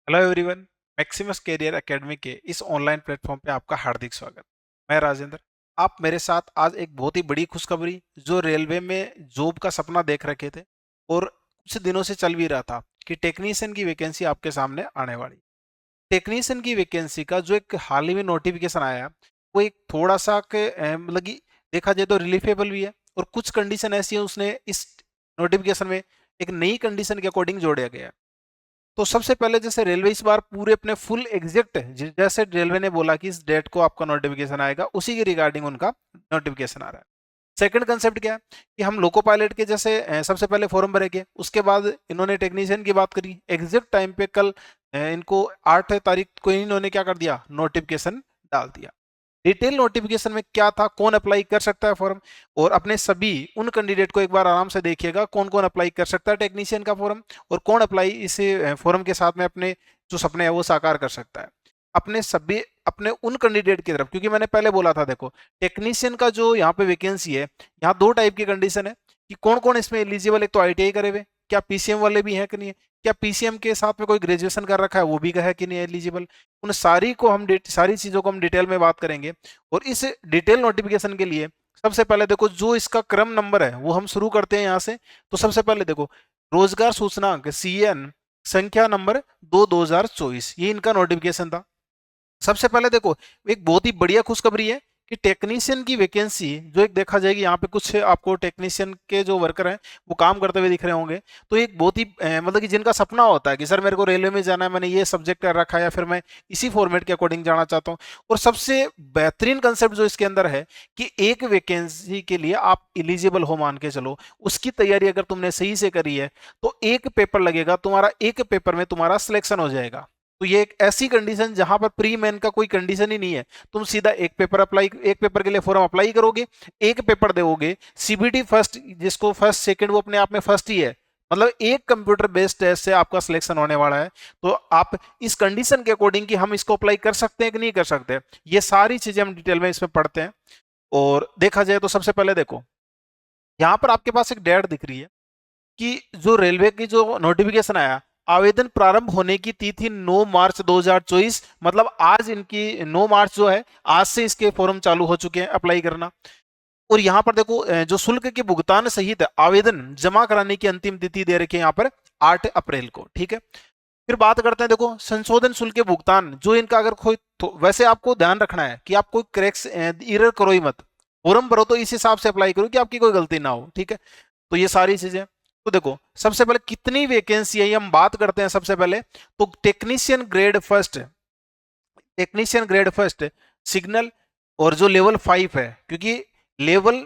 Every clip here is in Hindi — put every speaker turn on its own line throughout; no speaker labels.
Hello everyone. Maximus Career Academy के इस ऑनलाइन प्लेटफॉर्म पे आपका हार्दिक स्वागत। मैं राजेंद्र। आप मेरे साथ आज एक बहुत ही बड़ी खुशखबरी जो रेलवे में जॉब का सपना देख रखे थे और कुछ दिनों से चल भी रहा था कि टेक्नीशियन की वैकेंसी आपके सामने आने वाली। टेक्नीशियन की वैकेंसी का जो एक हाल ही में नोटिफिकेशन आया वो एक थोड़ा सा मतलब कि देखा जाए तो रिलीफेबल भी है और कुछ कंडीशन ऐसी है उसने इस नोटिफिकेशन में एक नई कंडीशन के अकॉर्डिंग जोड़ा गया है। तो सबसे पहले जैसे रेलवे इस बार पूरे अपने फुल एग्जैक्ट जैसे रेलवे ने बोला कि इस डेट को आपका नोटिफिकेशन आएगा उसी के रिगार्डिंग उनका नोटिफिकेशन आ रहा है। सेकंड कंसेप्ट क्या है कि हम लोको पायलट के जैसे सबसे पहले फॉर्म भरेंगे, उसके बाद इन्होंने टेक्नीशियन की बात करी एग्जैक्ट टाइम पे कल इनको 8 तारीख को इन्होंने क्या कर दिया, नोटिफिकेशन डाल दिया। डिटेल नोटिफिकेशन में क्या था, कौन अप्लाई कर सकता है फॉर्म, और अपने सभी उन कैंडिडेट को एक बार आराम से देखिएगा कौन कौन अप्लाई कर सकता है टेक्नीशियन का फॉर्म और कौन अप्लाई इस फॉर्म के साथ में अपने जो सपने हैं वो साकार कर सकता है। अपने सभी अपने उन कैंडिडेट की तरफ, क्योंकि मैंने पहले बोला था देखो टेक्नीशियन का जो यहाँ पे वैकेंसी है, यहाँ दो टाइप की कंडीशन है कि कौन कौन इसमें एलिजिबल। एक तो आईटीआई करे हुए, क्या पीसीएम वाले भी हैं कि नहीं है, क्या पीसीएम के साथ में कोई ग्रेजुएशन कर रखा है वो भी है कि नहीं एलिजिबल। उन सारी को हम सारी चीजों को हम डिटेल में बात करेंगे। और इस डिटेल नोटिफिकेशन के लिए सबसे पहले देखो जो इसका क्रम नंबर है वो हम शुरू करते हैं यहाँ से। तो सबसे पहले देखो रोजगार सूचनांक सीएन संख्या नंबर 2/2024, ये इनका नोटिफिकेशन था। सबसे पहले देखो एक बहुत ही बढ़िया खुशखबरी है कि टेक्नीशियन की वैकेंसी जो एक देखा जाएगी, यहाँ पे कुछ आपको टेक्नीशियन के जो वर्कर हैं वो काम करते हुए दिख रहे होंगे। तो एक बहुत ही मतलब कि जिनका सपना होता है कि सर मेरे को रेलवे में जाना है, मैंने ये सब्जेक्ट कर रखा है या फिर मैं इसी फॉर्मेट के अकॉर्डिंग जाना चाहता हूँ। और सबसे बेहतरीन कंसेप्ट जो इसके अंदर है कि एक वैकेंसी के लिए आप इलिजिबल हो मान के चलो, उसकी तैयारी अगर तुमने सही से करी है तो एक पेपर लगेगा तुम्हारा, एक पेपर में तुम्हारा सिलेक्शन हो जाएगा। तो ये एक ऐसी कंडीशन जहां पर प्री मेन का कोई कंडीशन ही नहीं है, तुम सीधा एक पेपर के लिए फॉर्म अप्लाई करोगे, एक पेपर दोगे। सीबीटी फर्स्ट, जिसको फर्स्ट सेकंड वो अपने आप में फर्स्ट ही है, मतलब एक कंप्यूटर बेस्ड टेस्ट से आपका सिलेक्शन होने वाला है। तो आप इस कंडीशन के अकॉर्डिंग कि हम इसको अप्लाई कर सकते हैं कि नहीं कर सकते, ये सारी चीजें हम डिटेल में इसमें पढ़ते हैं। और देखा जाए तो सबसे पहले देखो यहाँ पर आपके पास एक डेट दिख रही है कि जो रेलवे की जो नोटिफिकेशन आया, आवेदन प्रारंभ होने की तिथि 9 मार्च 2024, मतलब आज इनकी 9 मार्च जो है, आज से इसके फॉर्म चालू हो चुके हैं अप्लाई करना। और यहाँ पर देखो जो शुल्क के भुगतान सहित आवेदन जमा कराने की अंतिम तिथि दे रखी है यहाँ पर 8 अप्रैल को। ठीक है, फिर बात करते हैं देखो संशोधन शुल्क के भुगतान जो इनका अगर कोई, तो वैसे आपको ध्यान रखना है कि आप कोई क्रैक्स इरर करो ही मत, फॉर्म भरो तो इस हिसाब से अप्लाई करो कि आपकी कोई गलती ना हो। ठीक है, तो ये सारी चीजें। तो देखो सबसे पहले कितनी वैकेंसी है ये हम बात करते हैं। सबसे पहले तो टेक्नीशियन ग्रेड फर्स्ट सिग्नल और जो लेवल 5 है, क्योंकि लेवल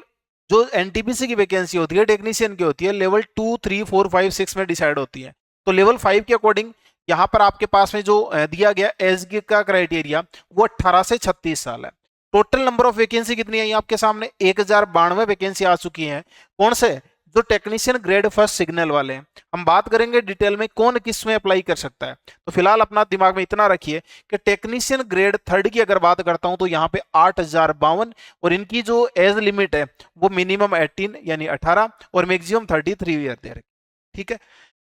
जो एनटीपीसी की वैकेंसी होती है टेक्नीशियन की होती है लेवल 2, 3, 4, 5, 6 में डिसाइड होती है। तो लेवल 5 के अकॉर्डिंग यहाँ पर आपके पास में जो दिया गया एज का क्राइटेरिया वो 18 से 36 साल है। टोटल नंबर ऑफ वैकेंसी कितनी है आपके सामने, 1092 वैकेंसी आ चुकी है। कौन से, जो टेक्नीशियन ग्रेड फर्स्ट सिग्नल वाले हैं। हम बात करेंगे डिटेल में कौन किस में अप्लाई कर सकता है। तो फिलहाल अपना दिमाग में इतना रखिए कि टेक्नीशियन ग्रेड थर्ड की अगर बात करता हूं तो यहाँ पे 8052, और इनकी जो एज लिमिट है वो मिनिमम 18 यानी 18 और मैक्सिमम 33 ईयर दे रखी। ठीक है,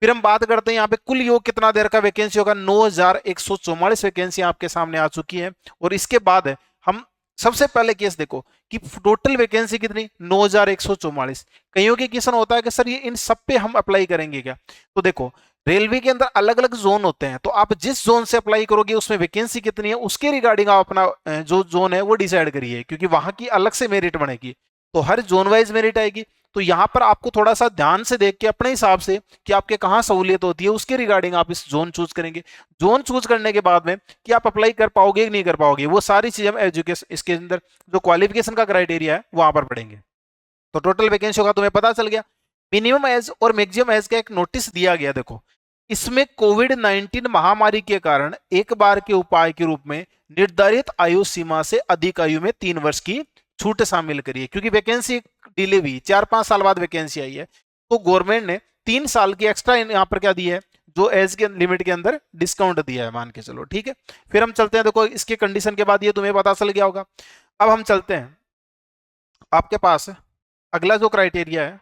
फिर हम बात करते हैं यहाँ पे कुल योग कितना देर का वैकेंसी होगा, 9144 वैकेंसी आपके सामने आ चुकी है। और इसके बाद हम सबसे पहले केस देखो कि टोटल वैकेंसी कितनी, 9144। कईयों के क्वेश्चन होता है कि सर ये इन सब पे हम अप्लाई करेंगे क्या। तो देखो रेलवे के अंदर अलग अलग जोन होते हैं, तो आप जिस जोन से अप्लाई करोगे उसमें वैकेंसी कितनी है उसके रिगार्डिंग आप अपना जो जोन है वो डिसाइड करिए, क्योंकि वहां की अलग से मेरिट बनेगी। तो हर जोन वाइज मेरिट आएगी। तो यहाँ पर आपको थोड़ा सा ध्यान से देख के अपने हिसाब से कि आपके कहाँ सहूलियत होती है उसके रिगार्डिंग आप इस जोन चूज करेंगे। जोन चूज करने के बाद में कि आप अप्लाई कर पाओगे कि नहीं कर पाओगे, वो सारी चीजें हम एजुकेशन इसके अंदर जो क्वालिफिकेशन का क्राइटेरिया है वहां पर पढ़ेंगे। तो टोटल वैकेंसी होगा तुम्हें पता चल गया। मिनिमम एज और मैक्सिमम एज का एक नोटिस दिया गया। देखो इसमें कोविड-19 महामारी के कारण एक बार के उपाय के रूप में निर्धारित आयु सीमा से अधिक आयु में 3 वर्ष की छूट शामिल करिए, क्योंकि वैकेंसी डिले हुई, 4-5 साल बाद वैकेंसी आई है। तो गवर्नमेंट ने 3 साल की एक्स्ट्रा यहाँ पर क्या दी है, जो एज के लिमिट के अंदर डिस्काउंट दिया है मान के चलो। ठीक है, फिर हम चलते हैं। देखो इसके कंडीशन के बाद ये तुम्हें पता चल गया होगा। अब हम चलते हैं आपके पास अगला जो क्राइटेरिया है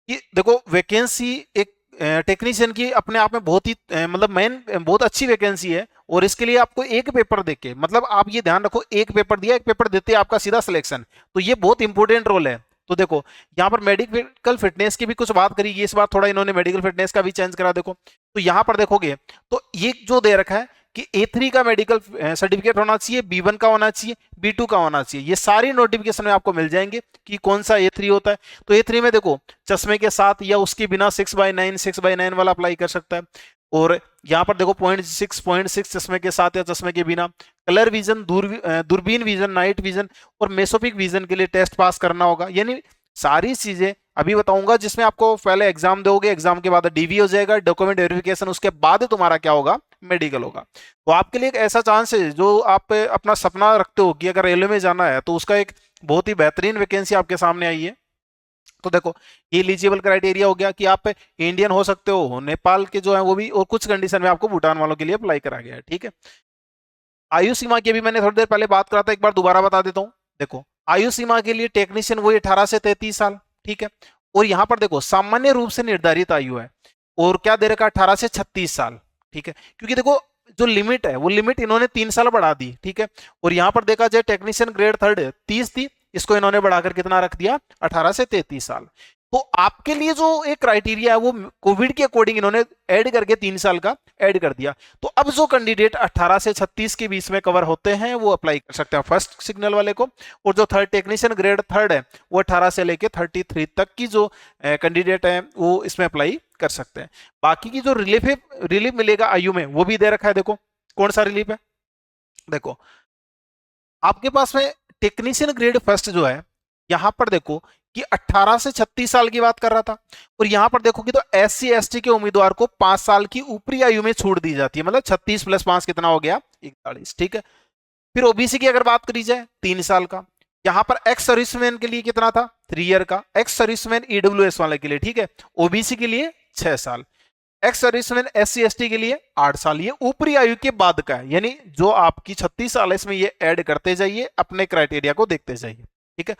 कि देखो वैकेंसी एक टेक्नीशियन की अपने आप में बहुत ही मतलब मेन बहुत अच्छी वैकेंसी है। और इसके लिए आपको एक पेपर देके, मतलब आप ये ध्यान रखो, एक पेपर दिया, एक पेपर देते ही आपका सीधा सिलेक्शन। तो ये बहुत इंपॉर्टेंट रोल है। तो देखो यहाँ पर मेडिकल फिटनेस की भी कुछ बात करी, इस बार थोड़ा इन्होंने मेडिकल फिटनेस का भी चेंज करा। देखो तो यहाँ पर देखोगे तो ये जो दे रखा है कि A3 का मेडिकल सर्टिफिकेट होना चाहिए, B1 का होना चाहिए, B2 का होना चाहिए। ये सारी नोटिफिकेशन में आपको मिल जाएंगे कि कौन सा A3 होता है। तो A3 में देखो चश्मे के साथ या उसके बिना 6/9 वाला अप्लाई कर सकता है। और यहाँ पर देखो 0.6 चश्मे के साथ या चश्मे के बिना, कलर विजन, दूरबीन विजन, नाइट विजन और मेसोपिक विजन के लिए टेस्ट पास करना होगा। यानी सारी चीजें अभी बताऊंगा, जिसमें आपको पहले एग्जाम दोगे, एग्जाम के बाद डीवी हो जाएगा, डॉक्यूमेंट वेरिफिकेशन, उसके बाद तुम्हारा क्या होगा, मेडिकल होगा। तो आपके लिए एक ऐसा चांस है, जो आप अपना सपना रखते हो कि अगर रेलवे में जाना है, तो उसका एक बहुत ही बेहतरीन वैकेंसी आपके सामने आई है। तो देखो ये एलिजिबल क्राइटेरिया हो गया कि आप इंडियन हो सकते हो, नेपाल के जो है वो भी, और कुछ कंडीशन में आपको भूटान वालों के लिए अप्लाई करा गया है। ठीक है, आयु सीमा की भी मैंने थोड़ी देर पहले बात करा था, एक बार दोबारा बता देता हूं। देखो आयु सीमा के लिए टेक्नीशियन वही 18 से 33 साल। ठीक है, और यहां पर देखो सामान्य रूप से निर्धारित आयु है, और क्या दे रखा है, 18 से 36 साल। ठीक है, क्योंकि देखो जो लिमिट है वो लिमिट इन्होंने 3 साल बढ़ा दी। ठीक है, और यहां पर देखा जाए टेक्नीशियन ग्रेड 3 30 थी, इसको इन्होंने बढ़ाकर कितना रख दिया, 18 से 33 साल। तो आपके लिए जो एक क्राइटेरिया है वो कोविड के अकॉर्डिंग इन्होंने ऐड करके 3 साल का ऐड कर दिया। तो अब जो कैंडिडेट 18 से 36 के बीच में कवर होते हैं वो अप्लाई कर सकते हैं फर्स्ट सिग्नल वाले को। और जो थर्ड टेक्नीशियन ग्रेड 3 है वो 18 से लेके 33 तक की जो कैंडिडेट है वो इसमें अप्लाई कर सकते हैं। बाकी की जो रिलीफ मिलेगा आयु में वो भी दे रखा है। देखो कौन सा रिलीफ है, देखो आपके पास में टेक्नीशियन ग्रेड फर्स्ट जो है, यहां पर देखो कि 18 से 36 साल की बात कर रहा था, और यहां पर देखोगे तो SC/ST के उम्मीदवार को 5 साल की ऊपरी आयु में छूट दी जाती है, मतलब 36 + 5 कितना हो गया, 41। ठीक है, फिर ओबीसी की अगर बात करी जाए 3 साल का, यहां पर एक्स सर्विसमैन के लिए कितना था, 3 ईयर का, एक्स सर्विसमैन EWS वाले के लिए, ठीक है, ओबीसी के लिए 6 साल, एक्स सर्विसमैन SC/ST के लिए 8 साल। ये ऊपरी आयु के बाद का है, यानी जो आपकी 36 साल है इसमें ये ऐड करते जाइए, अपने क्राइटेरिया को देखते जाइए। ठीक है,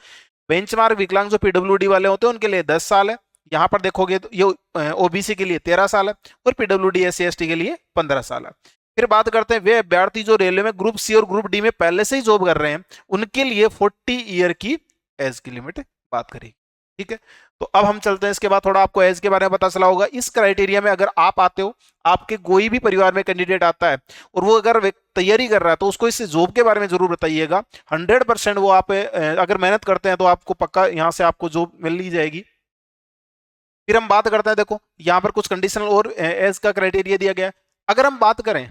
बेंचमार्क विकलांग जो PWD वाले होते हैं उनके लिए 10 साल है। यहां पर देखोगे तो ये ओबीसी के लिए 13 साल है, और PWD SC/ST के लिए 15 साल है। फिर बात करते हैं वे अभ्यर्थी जो रेलवे में ग्रुप सी और ग्रुप डी में पहले से ही जॉब कर रहे हैं, उनके लिए 40 ईयर की एज की लिमिट बात करेगी। ठीक है, तो अब हम चलते हैं, इसके बाद थोड़ा आपको एज के बारे में पता चला होगा। इस क्राइटेरिया में अगर आप आते हो, आपके कोई भी परिवार में कैंडिडेट आता है और वो अगर तैयारी कर रहा है, तो उसको इस जॉब के बारे में जरूर बताइएगा। 100% वो आप अगर मेहनत करते हैं तो आपको पक्का यहाँ से आपको जॉब मिल ही जाएगी। फिर हम बात करते हैं, देखो यहाँ पर कुछ कंडीशनल और एज का क्राइटेरिया दिया गया है। अगर हम बात करें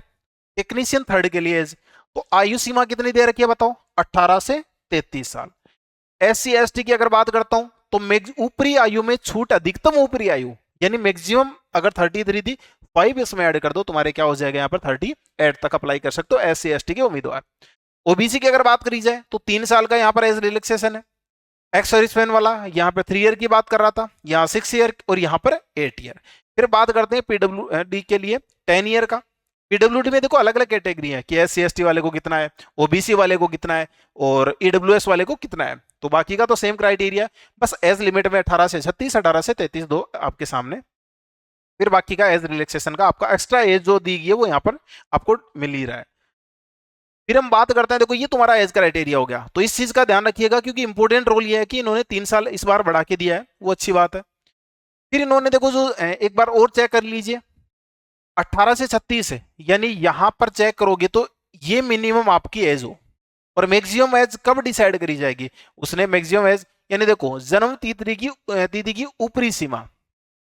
टेक्नीशियन थर्ड के लिए एज, तो आयु सीमा कितनी दे रखी है बताओ, 18 से 33 साल। SC/ST की अगर बात करता हूं तो ऊपरी आयु में छूट, अधिकतम ऊपरी आयु यानी मैक्सिमम अगर 33 थी, 5 इसमें ऐड कर दो, तुम्हारे क्या हो जाएगा यहाँ पर 38 तक अप्लाई कर सकते हो SC/ST के उम्मीदवार। ओबीसी की अगर बात करी जाए तो 3 साल का यहाँ पर एज रिलैक्सेशन है। एक्स सर्विसमैन वाला यहाँ पे 3 ईयर की बात कर रहा था, यहाँ 6 ईयर और यहाँ पर 8 ईयर। फिर बात करते हैं PWD के लिए 10 ईयर का। PWD में देखो अलग अलग कैटेगरी है कि SC/ST वाले को कितना है, ओबीसी वाले को कितना है, और EWS वाले को कितना है। तो बाकी का तो सेम क्राइटेरिया, बस एज लिमिट में 18 से 36, 18 से 33 दो आपके सामने। फिर बाकी का एज रिलैक्सेशन का आपका एक्स्ट्रा एज जो दी गई है वो यहाँ पर आपको मिल ही रहा है। फिर हम बात करते हैं, देखो ये तुम्हारा एज क्राइटेरिया हो गया, तो इस चीज का ध्यान रखिएगा क्योंकि इंपॉर्टेंट रोल ये है कि इन्होंने 3 साल इस बार बढ़ा के दिया है, वो अच्छी बात है। फिर इन्होंने देखो जो एक बार और चेक कर लीजिए, 18 से 36 है, यानी यहां पर चेक करोगे तो ये मिनिमम आपकी एज हो, और मैक्सिमम एज कब डिसाइड करी जाएगी, उसने मैक्सिमम एज यानी देखो जन्म तिथि की ऊपरी सीमा,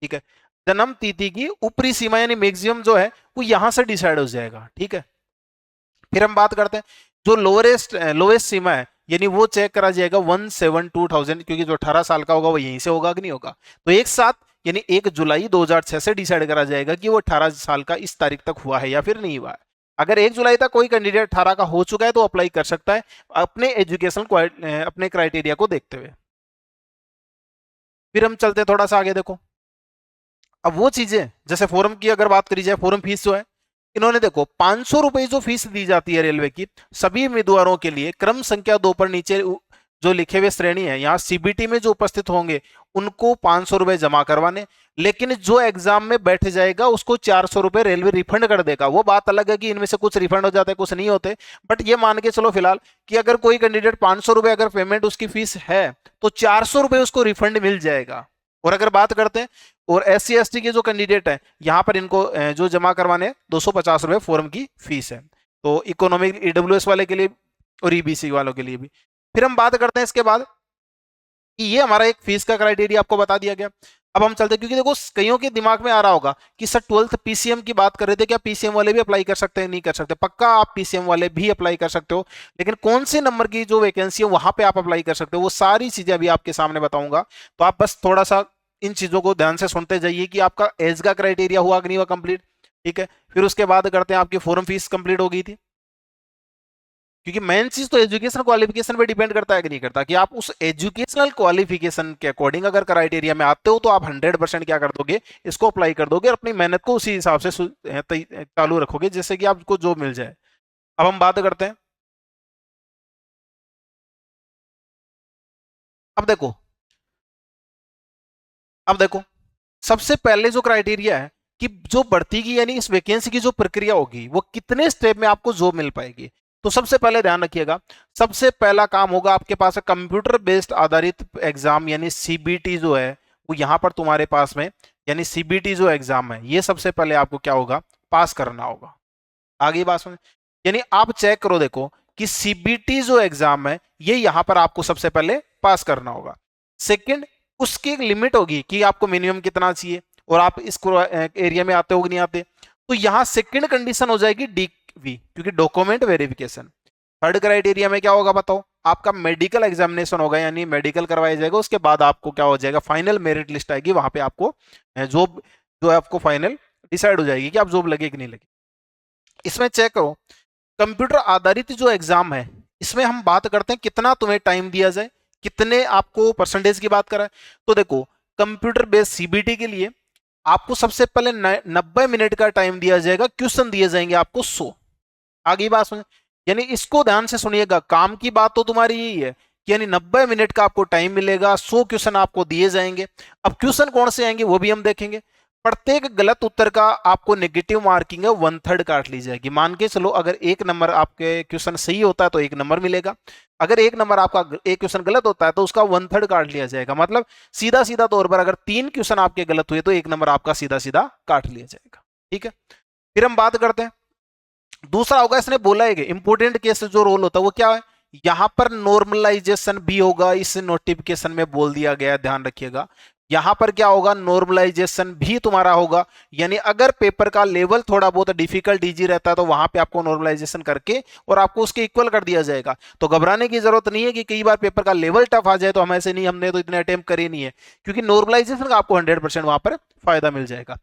ठीक है, जन्म तिथि की ऊपरी सीमा यानी मैक्सिमम जो है वो यहां से डिसाइड हो जाएगा। ठीक है, फिर हम बात करते हैं जो लोवेस्ट सीमा है, यानी वो चेक करा जाएगा 172,000, क्योंकि जो 18 साल का होगा वो यहीं से होगा कि नहीं होगा। तो एक साथ यानी 1 जुलाई 2006 से डिसाइड करा जाएगा कि वो 18 साल का इस तारीख तक हुआ है या फिर नहीं हुआ है। अगर 1 जुलाई तक कोई कैंडिडेट 18 का हो चुका है तो अप्लाई कर सकता है अपने एजुकेशन अपने क्राइटेरिया को देखते हुए। फिर हम चलते थोड़ा सा आगे, देखो अब वो चीजें जैसे फॉर्म की अगर बात करी जाए, फॉर्म फीस जो है इन्होंने देखो 500 रुपए जो फीस दी जाती है रेलवे की सभी उम्मीदवारों के लिए क्रम संख्या 2 पर नीचे जो लिखे हुए श्रेणी है, यहाँ सीबीटी में जो उपस्थित होंगे उनको 500 रुपए जमा करवाने, लेकिन जो एग्जाम में बैठ जाएगा उसको 400 रुपए रेलवे रिफंड कर देगा। वो बात अलग है कि इनमें से कुछ रिफंड हो जाते हैं, कुछ नहीं होते, बट ये मान के चलो फिलहाल कि अगर कोई कैंडिडेट 500 रुपए अगर पेमेंट उसकी फीस है तो 400 रुपए उसको रिफंड मिल जाएगा। और अगर बात करते हैं और SC ST के जो कैंडिडेट है, यहाँ पर इनको जो जमा करवाने 250 रुपए फॉर्म की फीस है। तो इकोनॉमिक EWS वाले के लिए और EBC वालों के लिए भी। फिर हम बात करते हैं इसके बाद कि ये हमारा एक फीस का क्राइटेरिया आपको बता दिया गया। अब हम चलते हैं, क्योंकि देखो कईयों के दिमाग में आ रहा होगा कि सर 12th PCM की बात कर रहे थे, क्या PCM वाले भी अप्लाई कर सकते हैं? नहीं कर सकते। पक्का आप PCM वाले भी अप्लाई कर सकते हो, लेकिन कौन से नंबर की जो वैकेंसी है वहां पे आप अप्लाई कर सकते हो, वो सारी चीजें अभी आपके सामने बताऊंगा। तो आप बस थोड़ा सा इन चीजों को ध्यान से सुनते जाइए कि आपका एज का क्राइटेरिया हुआ कि नहीं हुआ कंप्लीट। ठीक है, फिर उसके बाद करते हैं आपकी फॉर्म फीस कंप्लीट हो गई थी, क्योंकि मेन चीज तो एजुकेशन क्वालिफिकेशन पे डिपेंड करता है कि नहीं करता, कि आप उस एजुकेशनल क्वालिफिकेशन के अकॉर्डिंग अगर क्राइटेरिया में आते हो तो आप 100% क्या कर दोगे, इसको अप्लाई कर दोगे और अपनी मेहनत को उसी हिसाब से चालू रखोगे जिससे कि आपको जॉब मिल जाए। अब हम बात करते हैं, अब देखो अब देखो सबसे पहले जो क्राइटेरिया है कि जो भर्ती की यानी इस वैकेंसी की जो प्रक्रिया होगी वो कितने स्टेप में आपको जॉब मिल पाएगी। तो सबसे पहले ध्यान रखिएगा, सबसे पहला काम होगा आपके पास कंप्यूटर बेस्ड आधारित एग्जाम यानी CBT जो है वो यहां पर तुम्हारे पास में, यानी CBT जो एग्जाम है ये सबसे पहले आपको क्या होगा, पास करना होगा। आगे बात सुन, यानी आप चेक करो, देखो कि CBT जो एग्जाम है ये यहां पर आपको सबसे पहले पास करना होगा। सेकंड, उसकी एक लिमिट होगी कि आपको मिनिमम कितना चाहिए और आप इस एरिया में आते हो कि नहीं आते। तो यहां सेकंड कंडीशन हो जाएगी DV, क्योंकि डॉक्यूमेंट वेरिफिकेशन। थर्ड क्राइटेरिया में क्या होगा बताओ, आपका मेडिकल एग्जामिनेशन होगा, यानी मेडिकल करवाया जाएगा, उसके बाद आपको क्या हो जाएगा, फाइनल मेरिट लिस्ट आएगी, वहां पे आपको जॉब जो है आपको फाइनल डिसाइड हो जाएगी कि आप जॉब लगे कि नहीं लगे। इसमें चेक करो, कंप्यूटर आधारित जो एग्जाम है इसमें हम बात करते हैं कितना तुम्हें टाइम दिया जाए, कितने आपको परसेंटेज की बात करा है। तो देखो कंप्यूटर बेस्ड CBT के लिए आपको सबसे पहले 90 मिनट का टाइम दिया जाएगा, क्वेश्चन दिए जाएंगे आपको 100। आगे बात सुन, यानी इसको ध्यान से सुनिएगा, काम की बात तो तुम्हारी यही है कि यानी 90 मिनट का आपको टाइम मिलेगा, 100 क्वेश्चन आपको दिए जाएंगे। अब क्वेश्चन कौन से आएंगे वो भी हम देखेंगे। प्रत्येक गलत उत्तर का आपको नेगेटिव मार्किंग है 1/3 काट ली जाएगी। मान के चलो अगर एक नंबर आपके क्वेश्चन सही होता है तो 1 नंबर मिलेगा, अगर एक नंबर आपका एक क्वेश्चन गलत होता है तो उसका 1/3 काट लिया जाएगा। मतलब सीधा सीधा तौर पर अगर 3 क्वेश्चन आपके गलत हुए तो 1 नंबर आपका सीधा सीधा काट लिया जाएगा। ठीक है, फिर हम बात करते हैं दूसरा होगा, इसने बोला है कि इंपोर्टेंट केस जो रोल होता है वो क्या है, यहां पर नॉर्मलाइजेशन भी होगा, इस नोटिफिकेशन में बोल दिया गया, ध्यान रखिएगा। यहां पर क्या होगा, नॉर्मलाइजेशन भी तुम्हारा होगा, यानी अगर पेपर का लेवल थोड़ा बहुत डिफिकल्ट इजी रहता है तो वहां पे आपको नॉर्मलाइजेशन करके और आपको उसके इक्वल कर दिया जाएगा। तो घबराने की जरूरत नहीं है कि कई बार पेपर का लेवल टफ आ जाए तो हम ऐसे नहीं, हमने तो इतने अटेम्प्ट करे नहीं है, क्योंकि नॉर्मलाइजेशन का आपको 100% वहां पर फायदा मिल जाएगा।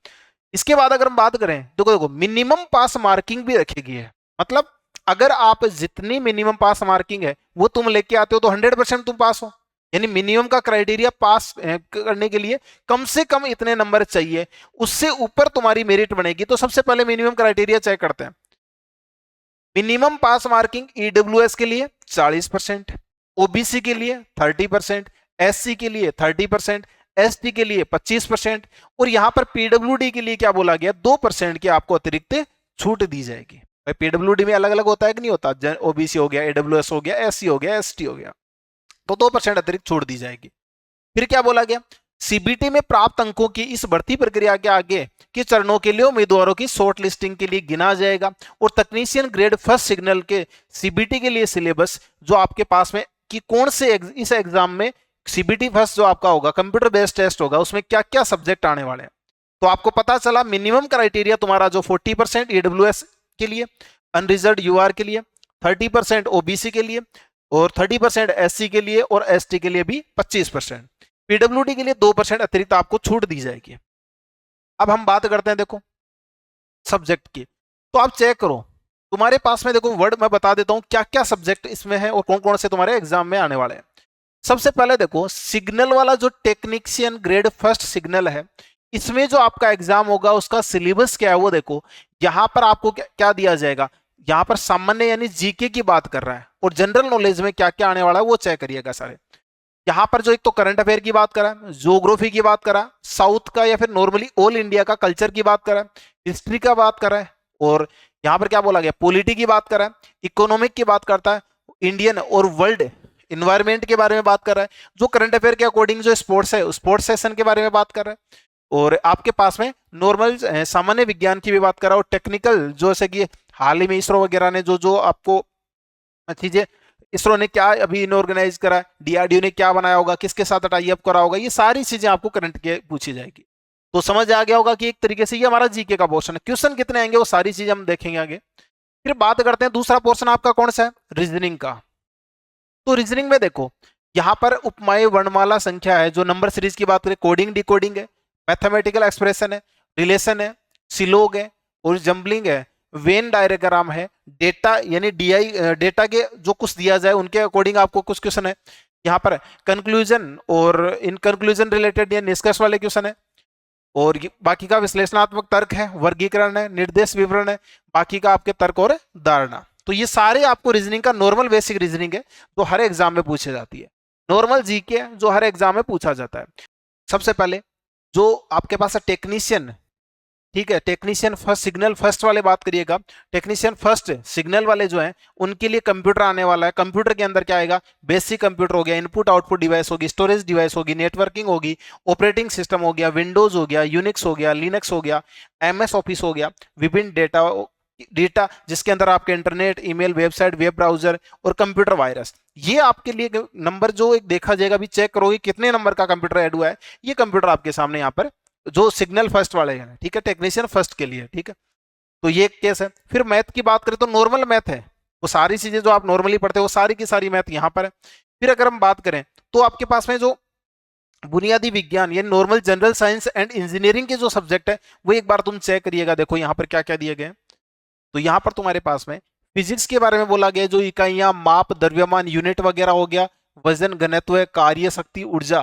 इसके बाद अगर हम बात करें तो देखो मिनिमम पास मार्किंग भी रखी है, मतलब अगर आप जितनी मिनिमम पास मार्किंग है वो तुम लेके आते हो तो 100% तुम पास हो, यानी मिनिमम का क्राइटेरिया पास करने के लिए कम से कम इतने नंबर चाहिए, उससे ऊपर तुम्हारी मेरिट बनेगी। तो सबसे पहले मिनिमम क्राइटेरिया चेक करते हैं। मिनिमम पास मार्किंग EWS के लिए 40%, OBC के लिए 30%, SC के लिए 30%, ST के लिए 25%, और यहां पर PWD के लिए क्या बोला गया, 2% की आपको अतिरिक्त छूट दी जाएगी। भाई PWD में अलग अलग होता है कि नहीं होता, OBC हो गया, AWS हो गया, SC हो गया, ST हो गया, तो 2% अतिरिक्त छूट दी जाएगी। फिर क्या बोला गया, CBT में प्राप्त अंकों की इस भर्ती प्रक्रिया के आगे के चरणों के लिए उम्मीदवारों की शॉर्ट लिस्टिंग के लिए गिना जाएगा। और तकनीशियन ग्रेड फर्स्ट सिग्नल के CBT के लिए सिलेबस जो आपके पास में कि कौन से इस एग्जाम में CBT फर्स्ट जो आपका होगा कंप्यूटर बेस्ड टेस्ट होगा उसमें क्या क्या सब्जेक्ट आने वाले हैं। तो आपको पता चला मिनिमम क्राइटेरिया तुम्हारा जो 40% EWS के लिए, अनरिजर्व UR के लिए, 30% OBC के लिए और 30% SC के लिए और ST के लिए भी 25%, PWD के लिए 2% अतिरिक्त आपको छूट दी जाएगी। अब हम बात करते हैं देखो सब्जेक्ट की, तो आप चेक करो तुम्हारे पास में देखो वर्ड मैं बता देता हूं क्या क्या सब्जेक्ट इसमें है और कौन कौन से तुम्हारे एग्जाम में आने वाले हैं। सबसे पहले देखो सिग्नल वाला जो टेक्नीशियन ग्रेड फर्स्ट सिग्नल है, इसमें जो आपका एग्जाम होगा उसका सिलेबस क्या है वो देखो। यहां पर आपको क्या दिया जाएगा, यहाँ पर सामान्य यानी जीके की बात कर रहा है, और जनरल नॉलेज में क्या क्या आने वाला है वो चेक करिएगा सारे। यहाँ पर जो एक तो करंट अफेयर की बात करा, ज्योग्राफी की बात करा, साउथ का या फिर नॉर्मली ऑल इंडिया का कल्चर की बात करा, हिस्ट्री का बात करा है, और यहाँ पर क्या बोला गया, पॉलिटी की बात करा है, इकोनॉमिक की बात करता है, इंडियन और वर्ल्ड इन्वायरमेंट के बारे में बात कर रहा है, जो करंट अफेयर के अकॉर्डिंग जो स्पोर्ट्स है स्पोर्ट्स सेशन के बारे में बात कर रहा है, और आपके पास में नॉर्मल सामान्य विज्ञान की भी बात कर रहा है, और टेक्निकल जैसे कि हाल ही में इसरो वगैरह ने जो जो आपको चीजें, इसरो ने क्या अभी इनऑर्गेनाइज करा, डीआरडीओ ने क्या बनाया होगा, किसके साथ टाई अप करा होगा, ये सारी चीजें आपको करंट के पूछी जाएगी। तो समझ आ गया होगा कि एक तरीके से ये हमारा जीके का पोर्शन है। क्वेश्चन कितने आएंगे वो सारी चीजें हम देखेंगे आगे। फिर बात करते हैं दूसरा पोर्शन आपका कौन सा है, रीजनिंग का। तो रीजनिंग में देखो यहां पर उपमाएं वर्णमाला संख्या है, जो नंबर सीरीज की बात करें, कोडिंग डिकोडिंग है, मैथमेटिकल एक्सप्रेशन है, रिलेशन है, सिलोग है, और जंबलिंग है, वेन डायग्राम है, डेटा यानी डीआई डेटा के जो कुछ दिया जाए उनके अकॉर्डिंग आपको कुछ क्वेश्चन है। यहाँ पर कंक्लूजन और इन कंक्लूजन रिलेटेड या निष्कर्ष वाले क्वेश्चन है, और बाकी का विश्लेषणात्मक तर्क है, वर्गीकरण है, निर्देश विवरण है, बाकी का आपके तर्क और धारणा। तो ये सारे आपको रीजनिंग का नॉर्मल बेसिक रीजनिंग है जो हर एग्जाम में पूछी जाती है, नॉर्मल जीके है जो हर एग्जाम में पूछा जाता है। सबसे पहले जो आपके पास है टेक्नीशियन, ठीक है, टेक्नीशियन फर्स्ट सिग्नल फर्स्ट वाले बात करिएगा। टेक्नीशियन फर्स्ट सिग्नल वाले जो हैं उनके लिए कंप्यूटर आने वाला है। कंप्यूटर के अंदर क्या आएगा, बेसिक कंप्यूटर हो गया, इनपुट आउटपुट डिवाइस होगी, स्टोरेज डिवाइस होगी, नेटवर्किंग होगी, ऑपरेटिंग सिस्टम हो गया, विंडोज हो गया, यूनिक्स हो गया, लिनक्स हो गया, एमएस ऑफिस हो गया, विभिन्न डेटा जिसके अंदर आपके internet, email, website, web browser और कंप्यूटर वायरस, ये आपके लिए नंबर जो एक देखा जाएगा, अभी चेक करोगे कितने नंबर का कंप्यूटर ऐड हुआ है, ये कंप्यूटर आपके सामने यहाँ पर जो सिग्नल फर्स्ट वाले हैं, ठीक है, टेक्नीशियन फर्स्ट के लिए, ठीक है। तो ये एक केस है। फिर मैथ की बात करें तो नॉर्मल मैथ है, वो सारी चीजें जो आप नॉर्मली पढ़ते हो वो सारी की सारी मैथ यहाँ पर है। फिर अगर हम बात करें तो आपके पास में जो बुनियादी विज्ञान यानी normal general science and engineering के जो सब्जेक्ट है वो एक बार तुम चेक करिएगा। देखो यहाँ पर क्या क्या दिए गए। तो यहाँ पर तुम्हारे पास में फिजिक्स के बारे में बोला गया, जो इकाइयां, माप, द्रव्यमान, यूनिट वगैरह हो गया, वजन, घनत्व, कार्य शक्ति, ऊर्जा,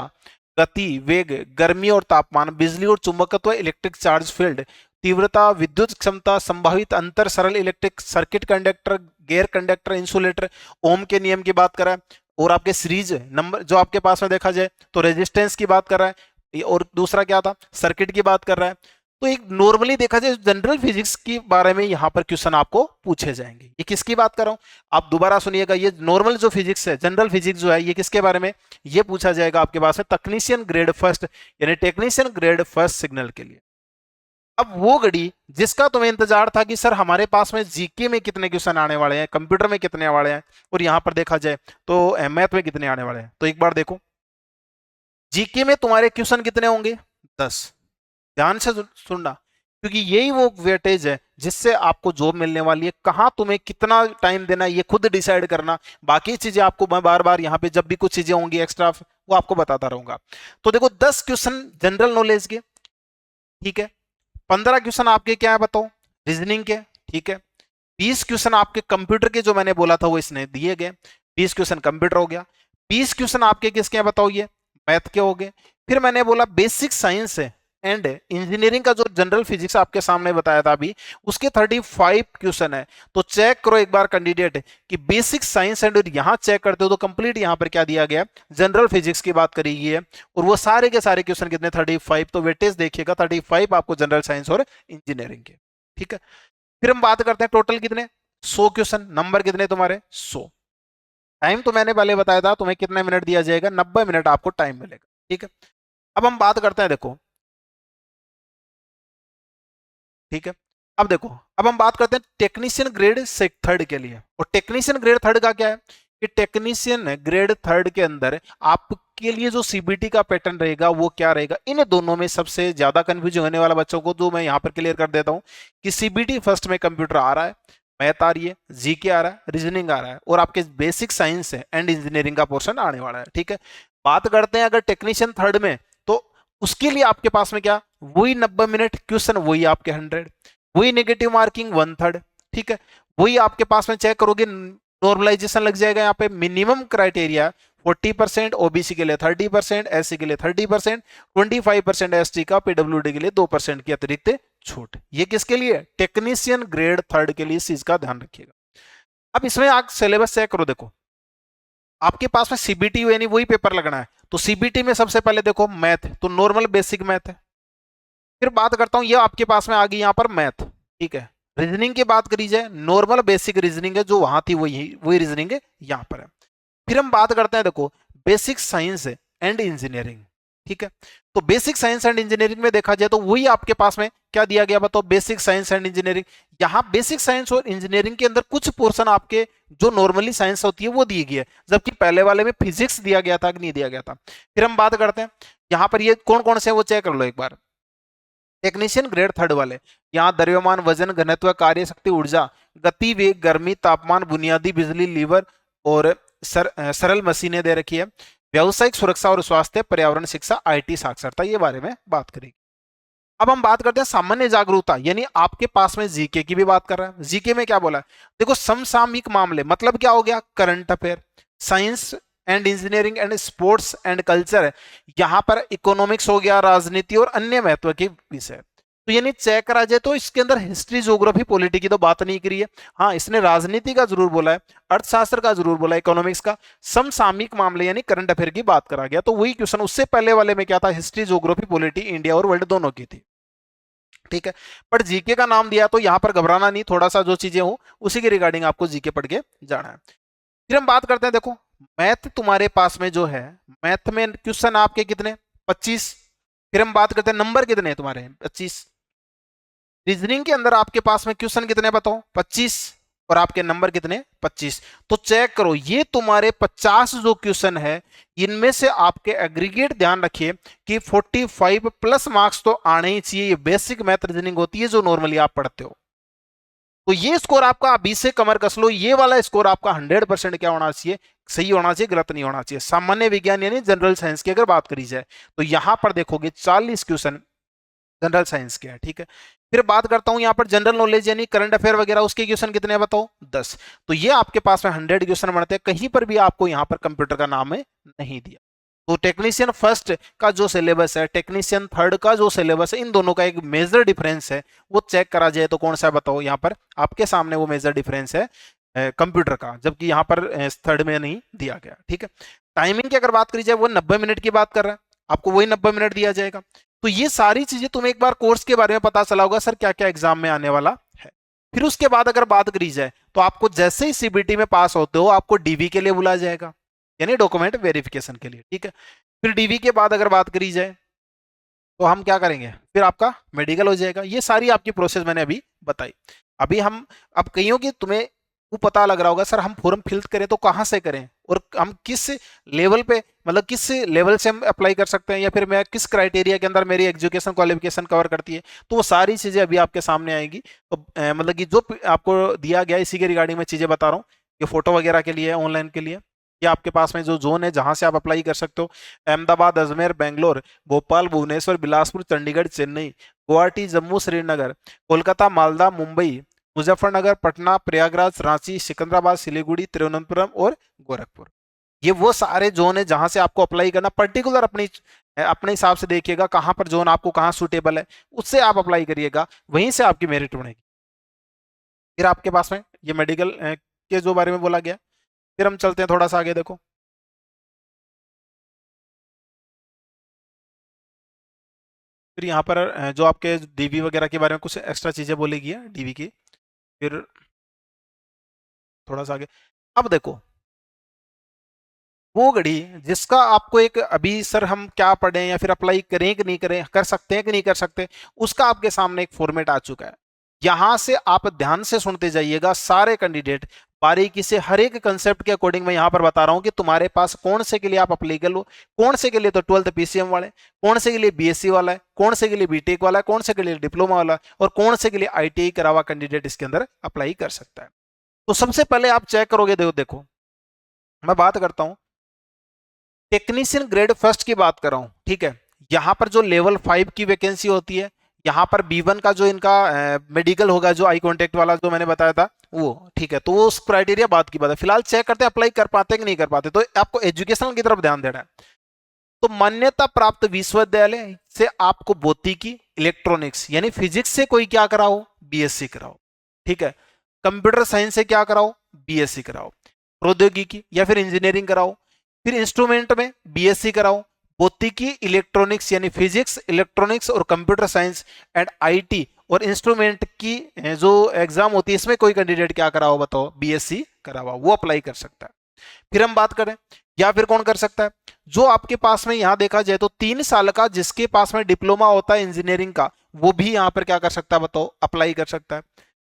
गति, वेग, गर्मी और तापमान, बिजली और चुंबकत्व, इलेक्ट्रिक चार्ज फील्ड, तीव्रता, विद्युत क्षमता, संभावित अंतर, सरल इलेक्ट्रिक सर्किट, कंडक्टर, गैर कंडक्टर, इंसुलेटर, ओम के नियम की बात कर रहा है, और आपके सीरीज नंबर जो आपके पास में देखा जाए तो रेजिस्टेंस की बात कर रहा है, और दूसरा क्या था, सर्किट की बात कर रहा है। तो एक नॉर्मली देखा जाए जनरल फिजिक्स के बारे में यहाँ पर क्वेश्चन आपको पूछे जाएंगे। ये किसकी बात कर रहा हूँ आप दोबारा सुनिएगा, ये नॉर्मल जो फिजिक्स है, जनरल फिजिक्स जो है, ये किसके बारे में, ये पूछा जाएगा आपके पास में टेक्नीशियन ग्रेड फर्स्ट यानी टेक्नीशियन ग्रेड फर्स्ट सिग्नल के लिए। अब वो घड़ी जिसका तुम्हें इंतजार था कि सर हमारे पास में जीके में कितने क्वेश्चन आने वाले हैं, कंप्यूटर में कितने आने वाले हैं, और यहाँ पर देखा जाए तो मैथ में कितने आने वाले हैं, तो एक बार देखो जीके में तुम्हारे क्वेश्चन कितने होंगे, 10। ध्यान से सुनना, क्योंकि यही वो वेटेज है जिससे आपको जॉब मिलने वाली है। कहां तुम्हें कितना टाइम देना है ये खुद डिसाइड करना, बाकी चीजें आपको मैं बार बार यहाँ पे जब भी कुछ चीजें होंगी एक्स्ट्रा वो आपको बताता रहूंगा। तो देखो 10 क्वेश्चन जनरल नॉलेज के, ठीक है, 15 क्वेश्चन आपके क्या है बताओ, रीजनिंग के, ठीक है, 20 क्वेश्चन आपके कंप्यूटर के जो मैंने बोला था वो इसने दिए गए, 20 क्वेश्चन कंप्यूटर हो गया, 20 क्वेश्चन आपके किसके हैं बताओ, ये मैथ के हो गए। फिर मैंने बोला बेसिक साइंस है एंड इंजीनियरिंग का जो जनरल फिजिक्स आपके सामने बताया था अभी, उसके 35 क्वेश्चन है। तो चेक करो एक बार कैंडिडेट कि बेसिक साइंस एंड यहां चेक करते हो तो कंप्लीट यहां पर क्या दिया गया, जनरल फिजिक्स की बात करी गई है, और वो सारे के सारे क्वेश्चन कितने, 35। तो वेटेज देखिएगा 35 आपको जनरल साइंस और इंजीनियरिंग के, ठीक है। फिर हम बात करते हैं टोटल कितने, 100 क्वेश्चन, नंबर कितने तुम्हारे 100। टाइम तो मैंने पहले बताया था तुम्हें कितने मिनट दिया जाएगा, 90 मिनट आपको टाइम मिलेगा, ठीक है। अब हम बात करते हैं, देखो ठीक है, अब देखो अब हम बात करते हैं टेक्नीशियन ग्रेड थर्ड के लिए। और टेक्नीशियन ग्रेड थर्ड का क्या है कि टेक्नीशियन ग्रेड थर्ड के अंदर आपके लिए जो सीबीटी का पैटर्न रहेगा वो क्या रहेगा, इन दोनों में सबसे ज्यादा कंफ्यूजन होने वाला बच्चों को जो मैं यहां पर क्लियर कर देता हूं कि सीबीटी फर्स्ट में कंप्यूटर आ रहा है, मैथ आ रही है, जीके आ रहा है, रीजनिंग आ रहा है, और आपके बेसिक साइंस है एंड इंजीनियरिंग का पोर्शन आने वाला है, ठीक है। बात करते हैं अगर टेक्नीशियन थर्ड में, तो उसके लिए आपके पास में क्या, वही 90 मिनट क्वेश्चन, वही आपके 100, वही नेगेटिव मार्किंग 1/3, ठीक है। वही आपके पास में चेक करोगे नॉर्मलाइजेशन लग जाएगा यहाँ पे, मिनिमम क्राइटेरिया 40% ओबीसी के लिए, 30% एससी के लिए 30%, 25% एसटी का, पीडब्ल्यूडी के लिए 2% की अतिरिक्त छूट। ये किसके लिए? टेक्नीशियन ग्रेड थर्ड के लिए इस चीज का ध्यान रखिएगा। अब इसमें आप सिलेबस चेक करो, देखो आपके पास में सीबीटी यानी वही पेपर लगना है, तो सीबीटी में सबसे पहले देखो मैथ, तो नॉर्मल बेसिक मैथ है। फिर बात करता हूं, ये आपके पास में आ गई यहां पर मैथ, ठीक है। रीजनिंग की बात करी जाए, नॉर्मल बेसिक रीजनिंग है जो वहां थी वही वही रीजनिंग है यहां पर है। फिर हम बात करते हैं, देखो बेसिक साइंस एंड इंजीनियरिंग, ठीक है। तो बेसिक साइंस एंड इंजीनियरिंग में देखा जाए तो वही आपके पास में क्या दिया गया, बताओ, बेसिक साइंस एंड इंजीनियरिंग। यहाँ बेसिक साइंस और इंजीनियरिंग के अंदर कुछ पोर्शन आपके जो नॉर्मली साइंस होती है वो दी गई है, जबकि पहले वाले में फिजिक्स दिया गया था कि नहीं दिया गया था। फिर हम बात करते हैं यहाँ पर ये कौन कौन से वो चेक कर लो एक बार। टेक्नीशियन ग्रेड थर्ड वाले, यहाँ द्रव्यमान, वजन, घनत्व, कार्य शक्ति, ऊर्जा, गति, वेग, गर्मी, तापमान, बुनियादी बिजली, लीवर और सरल मशीनें दे रखी है। व्यावसायिक सुरक्षा और स्वास्थ्य, पर्यावरण, शिक्षा, आईटी, साक्षरता, ये बारे में बात करेंगे। अब हम बात करते हैं सामान्य जागरूकता, यानी आपके पास में जीके की भी बात कर रहा है। जीके में क्या बोला है, देखो समसामयिक मामले, मतलब क्या हो गया, current affair, science and engineering and sports and culture है। यहां पर इकोनॉमिक्स हो गया, राजनीति और अन्य महत्व के विषय। तो यानी चेक करा जाए तो इसके अंदर हिस्ट्री, ज्योग्राफी, पॉलिटी की तो बात नहीं करी है। हाँ, इसने राजनीति का जरूर बोला है, अर्थशास्त्र का जरूर बोला है, इकोनॉमिक्स का, समसामयिक मामले यानी करंट अफेयर की बात करा गया। तो वही क्वेश्चन उससे पहले वाले में क्या था, हिस्ट्री, ज्योग्राफी, पॉलिटी, इंडिया और वर्ल्ड दोनों की थी, ठीक है। पर जीके का नाम दिया तो यहां पर घबराना नहीं, थोड़ा सा जो चीजें हो उसी के रिगार्डिंग आपको जीके पढ़ के जाना है। फिर हम बात करते हैं, देखो मैथ तुम्हारे पास में जो है, मैथ में क्वेश्चन आपके कितने, 25। फिर हम बात करते हैं नंबर कितने हैं तुम्हारे, 25। रीजनिंग के अंदर आपके पास में क्वेश्चन कितने बताओ, 25, और आपके नंबर कितने, 25। तो चेक करो, ये तुम्हारे 50 जो क्वेश्चन है, इनमें से आपके एग्रीगेट ध्यान रखिए कि 45 प्लस मार्क्स तो आने ही चाहिए। ये बेसिक मैथ रीजनिंग होती है जो नॉर्मली आप पढ़ते हो। तो ये स्कोर आपका अभी से कमर कस लो, ये वाला स्कोर आपका 100% क्या होना चाहिए, सही होना चाहिए, गलत नहीं होना चाहिए। सामान्य विज्ञान यानी जनरल साइंस की अगर बात करी जाए तो यहां पर देखोगे 40 क्वेश्चन जनरल साइंस के हैं, ठीक है। फिर बात करता हूं यहां पर जनरल नॉलेज यानी करंट अफेयर वगैरह, उसके क्वेश्चन कितने हैं बताओ, 10। तो ये आपके पास में 100 क्वेश्चन बनते हैं, कहीं पर भी आपको यहां पर कंप्यूटर का नाम नहीं दिया। तो टेक्नीशियन फर्स्ट का जो सिलेबस है, टेक्नीशियन थर्ड का जो सिलेबस है, इन दोनों का एक मेजर डिफरेंस है, वो चेक करा जाए तो कौन सा बताओ, यहाँ पर आपके सामने वो मेजर डिफरेंस है कंप्यूटर का, जबकि यहाँ पर थर्ड में नहीं दिया गया, ठीक है। टाइमिंग की अगर बात करी जाए, वो 90 मिनट की बात कर रहा है, आपको वही 90 मिनट दिया जाएगा। तो ये सारी चीजें तुम्हें एक बार कोर्स के बारे में पता चला होगा, सर क्या क्या एग्जाम में आने वाला है। फिर उसके बाद अगर बात करी जाए तो आपको जैसे ही सीबीटी में पास होते हो, आपको डीवी के लिए बुलाया जाएगा, यानी डॉक्यूमेंट वेरिफिकेशन के लिए, ठीक है। फिर डीवी के बाद अगर बात करी जाए तो हम क्या करेंगे, फिर आपका मेडिकल हो जाएगा। ये सारी आपकी प्रोसेस मैंने अभी बताई। अभी हम, अब कईयों की तुम्हें वो पता लग रहा होगा, सर हम फॉर्म फिल करें तो कहाँ से करें, और हम किस लेवल पे, मतलब किस लेवल से हम अप्लाई कर सकते हैं, या फिर मैं किस क्राइटेरिया के अंदर मेरी एजुकेशन क्वालिफिकेशन कवर करती है। तो वो सारी चीजें अभी आपके सामने आएगी। तो मतलब कि जो आपको दिया गया इसी के रिगार्डिंग में चीजें बता रहा हूँ। ये फोटो वगैरह के लिए, ऑनलाइन के लिए, ये आपके पास में जो जोन है जहां से आप अप्लाई कर सकते हो, अहमदाबाद, अजमेर, बेंगलोर, भोपाल, भुवनेश्वर, बिलासपुर, चंडीगढ़, चेन्नई, गुवाहाटी, जम्मू, श्रीनगर, कोलकाता, मालदा, मुंबई, मुजफ्फरनगर, पटना, प्रयागराज, रांची, सिकंदराबाद, सिलीगुड़ी, तिरुवनंतपुरम और गोरखपुर। ये वो सारे जोन है जहां से आपको अप्लाई करना। पर्टिकुलर अपनी अपने हिसाब से देखिएगा कहां पर जोन आपको कहां सुटेबल है, उससे आप अप्लाई करिएगा, वहीं से आपकी मेरिट बनेगी। फिर आपके पास में ये मेडिकल के जो बारे में बोला गया। फिर हम चलते हैं थोड़ा सा आगे, देखो फिर यहाँ पर जो आपके डीवी वगैरह के बारे में कुछ एक्स्ट्रा चीजें बोली गई है डीवी की। फिर थोड़ा सा आगे, अब देखो वो घड़ी जिसका आपको एक, अभी सर हम क्या पढ़ें या फिर अप्लाई करें कि नहीं करें, कर सकते हैं कि नहीं कर सकते, उसका आपके सामने एक फॉर्मेट आ चुका है। यहां से आप ध्यान से सुनते जाइएगा, सारे कैंडिडेट बारीकी से हर एक कंसेप्ट के अकॉर्डिंग मैं यहां पर बता रहा हूं कि तुम्हारे पास कौन से के लिए आप अप्लीकेबल हो, कौन से के लिए तो 12th पीसीएम वाले, कौन से के लिए बीएससी वाला है, कौन से के लिए बीटेक वाला है, कौन से के लिए डिप्लोमा वाला है, और कौन से के लिए आईटीआई करा हुआ कैंडिडेट इसके अंदर अप्लाई कर सकता है। तो सबसे पहले आप चेक करोगे, देखो मैं बात करता हूं टेक्नीशियन ग्रेड फर्स्ट की बात कर रहा हूं, ठीक है। यहां पर जो लेवल 5 की वैकेंसी होती है, यहां पर B1 का जो इनका मेडिकल होगा, जो आई कांटेक्ट वाला जो मैंने बताया था वो, ठीक है। तो वो उस क्राइटेरिया बात की बात है, फिलहाल चेक करते हैं अप्लाई कर पाते हैं कि नहीं कर पाते। तो आपको एजुकेशन की तरफ ध्यान देना है। तो मान्यता प्राप्त विश्वविद्यालय से आपको भौतिकी, इलेक्ट्रॉनिक्स यानी फिजिक्स से कोई क्या कराओ, बीएससी कराओ, ठीक है। कंप्यूटर साइंस से क्या कराओ, बीएससी कराओ। प्रौद्योगिकी या फिर इंजीनियरिंग कराओ। फिर इंस्ट्रूमेंट में बीएससी कराओ। भौतिकी, इलेक्ट्रॉनिक्स यानी फिजिक्स, इलेक्ट्रॉनिक्स और कंप्यूटर साइंस एंड आईटी और इंस्ट्रूमेंट की जो एग्जाम होती है इसमें कोई कैंडिडेट क्या करा हो बताओ, बीएससी करा हुआ, वो अप्लाई कर सकता है। फिर हम बात करें, या फिर कौन कर सकता है, जो आपके पास में यहां देखा जाए तो 3 साल का जिसके पास में डिप्लोमा होता है इंजीनियरिंग का, वो भी यहां पर क्या कर सकता है बताओ, अप्लाई कर सकता है।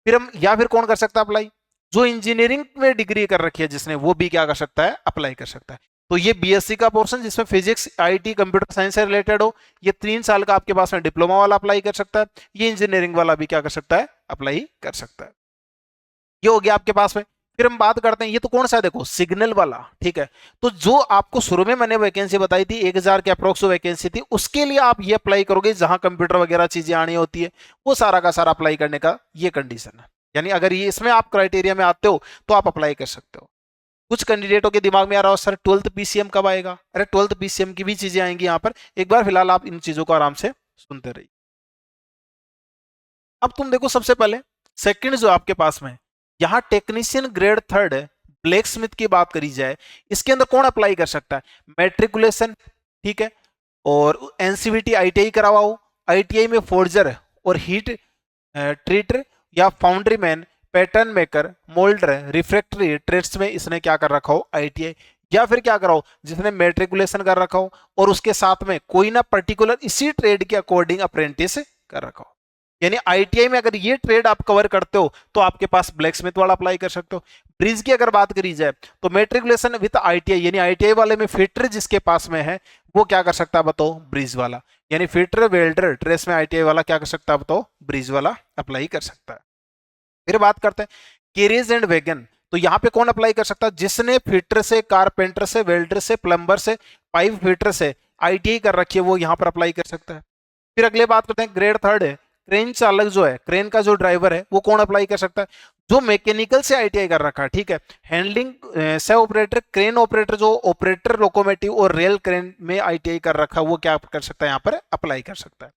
फिर हम, या फिर कौन कर सकता है अप्लाई, जो इंजीनियरिंग में डिग्री कर रखी है जिसने, वो भी क्या कर सकता है, अप्लाई कर सकता है। तो ये बीएससी का पोर्शन जिसमें फिजिक्स, आईटी, कंप्यूटर साइंस से रिलेटेड हो, ये 3 साल का आपके पास में डिप्लोमा वाला अप्लाई कर सकता है। ये इंजीनियरिंग वाला भी क्या कर सकता है, अप्लाई कर सकता है। ये हो गया आपके पास में। फिर हम बात करते हैं, ये तो कौन सा है देखो, सिग्नल वाला, ठीक है। तो जो आपको शुरू में मैंने वैकेंसी बताई थी 1000 के अप्रोक्स वैकेंसी थी, उसके लिए आप ये अप्लाई करोगे जहां कंप्यूटर वगैरह चीजें आनी होती है, वो सारा का सारा अप्लाई करने का ये कंडीशन है। यानी अगर ये इसमें आप क्राइटेरिया में आते हो तो आप अप्लाई कर सकते हो। कुछ कैंडिडेटों के दिमाग में आ रहा हो सर 12th पीसीएम कब आएगा, अरे 12th पीसीएम की भी चीजें आएंगी यहाँ पर, एक बार फिलहाल आप इन चीजों को आराम से सुनते रहिए। अब तुम देखो सबसे पहले सेकंड जो आपके पास में यहां टेक्नीशियन ग्रेड 3 ब्लैक स्मिथ की बात करी जाए, इसके अंदर कौन अप्लाई कर सकता है, मैट्रिकुलेशन, ठीक है, और एनसीवीटी आईटीआई करवा हो, आईटीआई में फोर्जर और हीट ट्रीटर या foundry man, pattern maker, moulder, refractory trades में इसने क्या कर रखा हो, आईटीआई, या फिर क्या करा हो जिसने मैट्रिकुलेशन कर रखा हो और उसके साथ में कोई ना पर्टिकुलर इसी ट्रेड के अकॉर्डिंग अप्रेंटिस कर रखा हो। यानी आईटीआई में अगर ये ट्रेड आप कवर करते हो तो आपके पास ब्लैक स्मिथ वाला अप्लाई कर सकते हो। ब्रिज की अगर बात करी जाए तो मैट्रिकुलेशन विद आईटीआई, यानी आईटीआई वाले में फिटर जिसके पास में है वो क्या कर सकता है बताओ, ब्रिज वाला, यानी फिटर वेल्डर ट्रेस में आईटीआई वाला क्या कर सकता है बताओ, ब्रिज वाला अप्लाई कर सकता है। फिर बात करते हैं कैरियर्स एंड वैगन, तो यहाँ पे कौन अप्लाई कर सकता है, जिसने फिटर से, कारपेंटर से, वेल्डर से, प्लम्बर से, पाइप फिटर से आईटीआई कर रखी है, वो यहाँ पर अप्लाई कर सकता है। फिर अगले बात करते हैं ग्रेड 3 है, क्रेन चालक जो है, क्रेन का जो ड्राइवर है वो कौन अप्लाई कर सकता है, जो मैकेनिकल से आईटीआई कर रखा है, ठीक है। हैंडलिंग से ऑपरेटर, क्रेन ऑपरेटर, जो ऑपरेटर लोकोमोटिव और रेल क्रेन में आईटीआई कर रखा है वो क्या कर सकता है, यहाँ पर अप्लाई कर सकता है।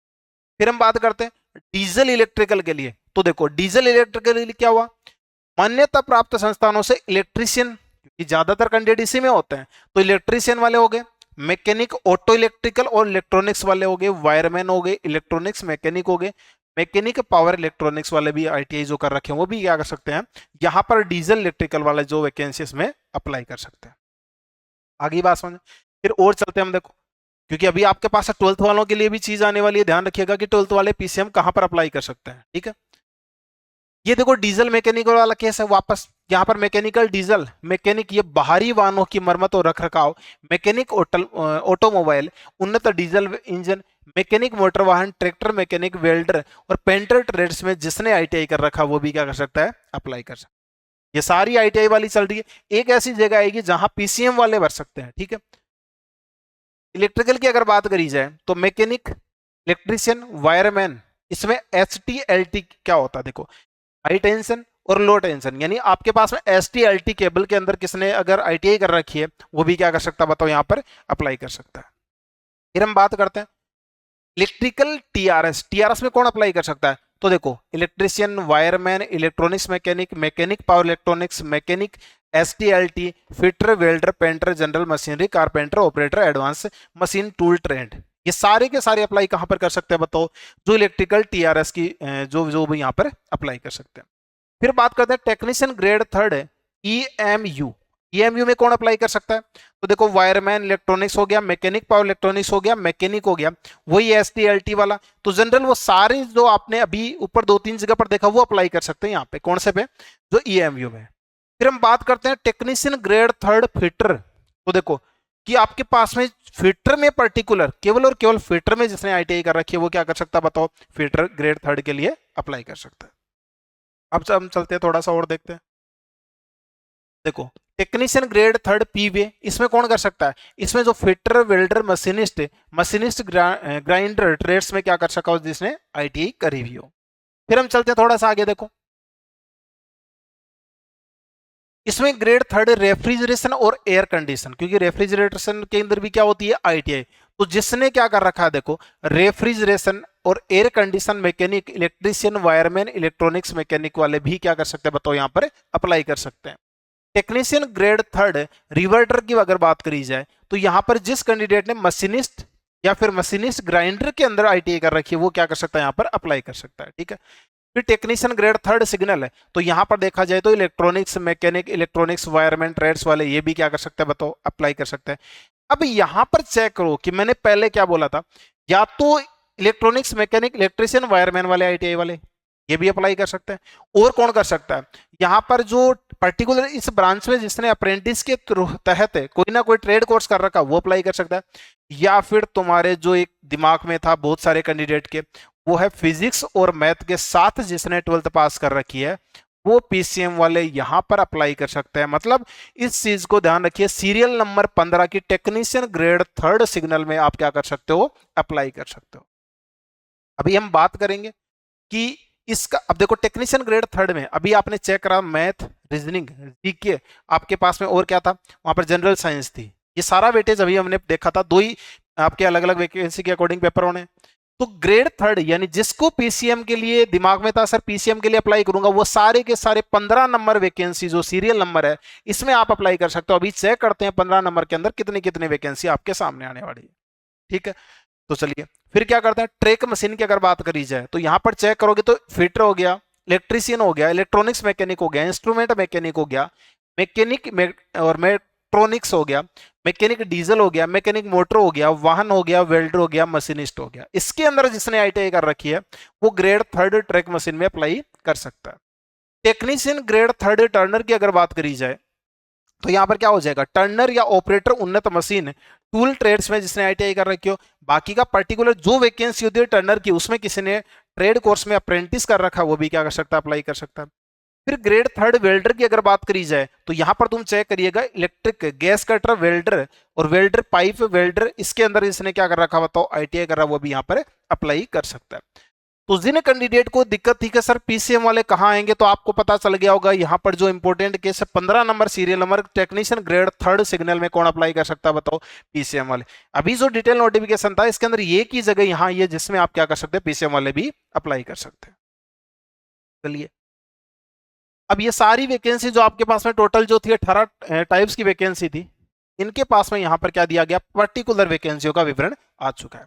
फिर हम बात करते हैं डीजल इलेक्ट्रिकल के लिए, तो देखो डीजल इलेक्ट्रिकल के लिए क्या हुआ, मान्यता प्राप्त संस्थानों से इलेक्ट्रीशियन, क्योंकि ज्यादातर कैंडिडेट इसी में होते हैं, तो इलेक्ट्रीशियन वाले हो गए, मैकेनिक ऑटो इलेक्ट्रिकल और इलेक्ट्रॉनिक्स वाले हो गए, वायरमैन हो गए, इलेक्ट्रॉनिक्स मैकेनिक हो गए, मैकेनिक पावर इलेक्ट्रॉनिक्स वाले भी आईटीआई जो कर रखे हैं वो भी क्या कर सकते हैं, यहाँ पर डीजल इलेक्ट्रिकल वाले जो वैकेंसी में अप्लाई कर सकते हैं। आगे बात समझ, फिर और चलते हैं हम, देखो क्योंकि अभी आपके पास 12th वालों के लिए भी चीज आने वाली है, ध्यान रखिएगा कि 12th वाले पीसीएम कहां पर अप्लाई कर सकते हैं, ठीक है। ये देखो डीजल मैकेनिकल वाला केस है, वापस यहाँ पर मैकेनिकल डीजल मैकेनिक, ये बाहरी वाहनों की मरम्मत और रख रखाव, मैकेनिक ऑटोमोबाइल, उन्नत डीजल इंजन, मैकेनिक मोटर वाहन, ट्रैक्टर मैकेनिक, वेल्डर और पेंटर ट्रेड्स में जिसने आईटीआई कर रखा वो भी क्या कर सकता है, अप्लाई कर सकता है। ये सारी आईटीआई वाली चल रही है। एक ऐसी जगह आएगी जहां पीसीएम वाले भर सकते हैं, ठीक है। इलेक्ट्रिकल की अगर बात करी जाए तो मैकेनिक, इलेक्ट्रीशियन, वायरमैन, इसमें HTLT क्या होता है देखो, हाई टेंशन और लो टेंशन, यानी आपके पास में STLT केबल के अंदर किसने अगर आईटीआई कर रखी है वो भी क्या कर सकता है बताओ, यहाँ पर अप्लाई कर सकता है। फिर हम बात करते हैं इलेक्ट्रिकल टीआरएस, टीआरएस में कौन अप्लाई कर सकता है, तो देखो electrician, wireman, electronics mechanic, mechanic power electronics, mechanic, STLT, fitter, welder, painter, general machinery, carpenter, operator, advance machine tool trend, ये सारे के सारे अप्लाई कहां पर कर सकते हैं बताओ, जो इलेक्ट्रिकल टीआरएस की जो जो भी यहां पर अप्लाई कर सकते हैं। फिर बात करते हैं टेक्नीशियन ग्रेड 3 EMU, ईएमयू में कौन अप्लाई कर सकता है, तो देखो वायरमैन इलेक्ट्रॉनिक्स हो गया, मैकेनिक पावर इलेक्ट्रॉनिक्स हो गया, मैकेनिक हो गया, वही STLT वाला, तो जनरल वो सारे जो आपने अभी ऊपर 2-3 जगह पर देखा वो अप्लाई कर सकते हैं यहाँ पे, कौन से पे, जो ईएमयू में। फिर हम बात करते हैं टेक्नीशियन ग्रेड 3 फिटर, तो देखो कि आपके पास में फिटर में पर्टिकुलर केवल और केवल फिटर में जिसने आईटीआई कर रखी है वो क्या कर सकता है बताओ, फिटर ग्रेड 3 के लिए अप्लाई कर सकता है। अब हम चलते हैं थोड़ा सा और देखते हैं, देखो टेक्नीशियन ग्रेड 3 पीवे, इसमें कौन कर सकता है, इसमें जो fitter, welder, machinist, machinist, grinder trades में क्या कर सका हो जिसने आईटीआई करी हुई हो। फिर हम चलते हैं थोड़ा सा आगे, देखो इसमें ग्रेड 3 रेफ्रिजरेशन और एयर कंडीशन, क्योंकि रेफ्रिजरेशन के अंदर भी क्या होती है आईटीआई, तो जिसने क्या कर रखा है देखो, रेफ्रिजरेशन और air condition mechanic, electrician, wireman, electronics mechanic वाले भी क्या कर सकते हैं बताओ, यहाँ पर अप्लाई कर सकते हैं। टेक्नीशियन ग्रेड थर्ड रिवर्टर की अगर बात करी जाए तो यहां पर जिस कैंडिडेट ने मशीनिस्ट या फिर मशीनिस्ट ग्राइंडर के अंदर आईटीआई कर रखी है वो क्या कर सकता है, यहां पर अप्लाई कर सकता है। ठीक है, फिर टेक्नीशियन ग्रेड थर्ड सिग्नल है, तो यहां पर देखा जाए तो electronics mechanic, electronics wireman, trades वाले ये भी क्या कर सकते हैं बताओ, अप्लाई कर सकते हैं। अब यहां पर चेक करो कि मैंने पहले क्या बोला था, या तो इलेक्ट्रॉनिक्स मैकेनिक, इलेक्ट्रीशियन, वायरमैन वाले आईटीआई वाले ये भी अप्लाई कर सकते हैं। और कौन कर सकता है, यहां पर जो पर्टिकुलर इस ब्रांच में जिसने अप्रेंटिस के तहत कोई ना कोई ट्रेड कोर्स कर रखा वो अप्लाई कर सकता है। या फिर तुम्हारे जो एक दिमाग में था बहुत सारे कैंडिडेट के, वो है फिजिक्स और मैथ के साथ जिसने 12th पास कर रखी है, वो पीसीएम वाले यहां पर अप्लाई कर सकते हैं। मतलब इस चीज को ध्यान रखिए, सीरियल नंबर 15 की टेक्नीशियन ग्रेड थर्ड सिग्नल में आप क्या कर सकते हो, अप्लाई कर सकते हो। अभी हम बात करेंगे कि इसका, अब देखो टेक्नीशियन ग्रेड थर्ड में अभी आपने चेक करा मैथ, रीजनिंग, जीके, आपके पास में और क्या था, वहां पर जनरल साइंस थी। ये सारा वेटेज अभी हमने देखा था, दो ही आपके अलग अलग वैकेंसी के अकॉर्डिंग पेपर होने। तो ग्रेड थर्ड यानी जिसको पीसीएम के लिए दिमाग में था सर पीसीएम के लिए अप्लाई करूंगा, वो सारे के सारे 15 नंबर वैकेंसी जो सीरियल नंबर है इसमें आप अप्लाई कर सकते हो। अभी चेक करते हैं 15 नंबर के अंदर कितनी कितनी वैकेंसी आपके सामने आने वाली है। ठीक है, तो चलिए फिर क्या करते हैं, ट्रैक मशीन की अगर बात करी जाए तो यहां पर चेक करोगे तो फिटर हो गया, इलेक्ट्रीशियन हो गया, इलेक्ट्रॉनिक्स मैकेनिक हो गया, इंस्ट्रूमेंट मैकेनिक हो गया, मैकेनिक और मेट्रॉनिक्स हो गया, मैकेनिक डीजल हो गया, मैकेनिक मोटर हो गया, वाहन हो गया, वेल्डर हो गया, मशीनिस्ट हो गया। इसके अंदर जिसने आईटीआई कर रखी है वो ग्रेड थर्ड ट्रैक मशीन में अप्लाई कर सकता है। टेक्नीशियन ग्रेड थर्ड टर्नर की अगर बात करी जाए तो यहां पर क्या हो जाएगा, टर्नर या ऑपरेटर उन्नत मशीन टूल ट्रेड्स में जिसने आईटीआई कर रखी हो। बाकी का पर्टिकुलर जो वैकेंसी होती है टर्नर की उसमें किसी ने ट्रेड कोर्स में अप्रेंटिस कर रखा वो भी क्या कर सकता है, अप्लाई कर सकता है। फिर ग्रेड थर्ड वेल्डर की अगर बात करी जाए तो यहां पर तुम चेक करिएगा, इलेक्ट्रिक गैस कटर वेल्डर और वेल्डर पाइप वेल्डर, इसके अंदर जिसने क्या कर रखा बताओ, आईटीआई कर रहा, वो भी यहां पर अप्लाई कर सकता है। तो जिन कैंडिडेट को दिक्कत थी कि सर पीसीएम वाले कहाँ आएंगे, तो आपको पता चल गया होगा यहाँ पर जो इंपॉर्टेंट केस है 15 number serial number technician grade third signal में कौन अप्लाई कर सकता है बताओ, पीसीएम वाले। अभी जो डिटेल नोटिफिकेशन था इसके अंदर ये की जगह यहाँ ये जिसमें आप क्या कर सकते हैं, पीसीएम वाले भी अप्लाई कर सकते हैं। चलिए अब ये सारी वैकेंसी जो आपके पास में टोटल जो थी 18 टाइप्स की वैकेंसी थी, इनके पास में यहाँ पर क्या दिया गया, पर्टिकुलर वैकेंसियों का विवरण आ चुका है।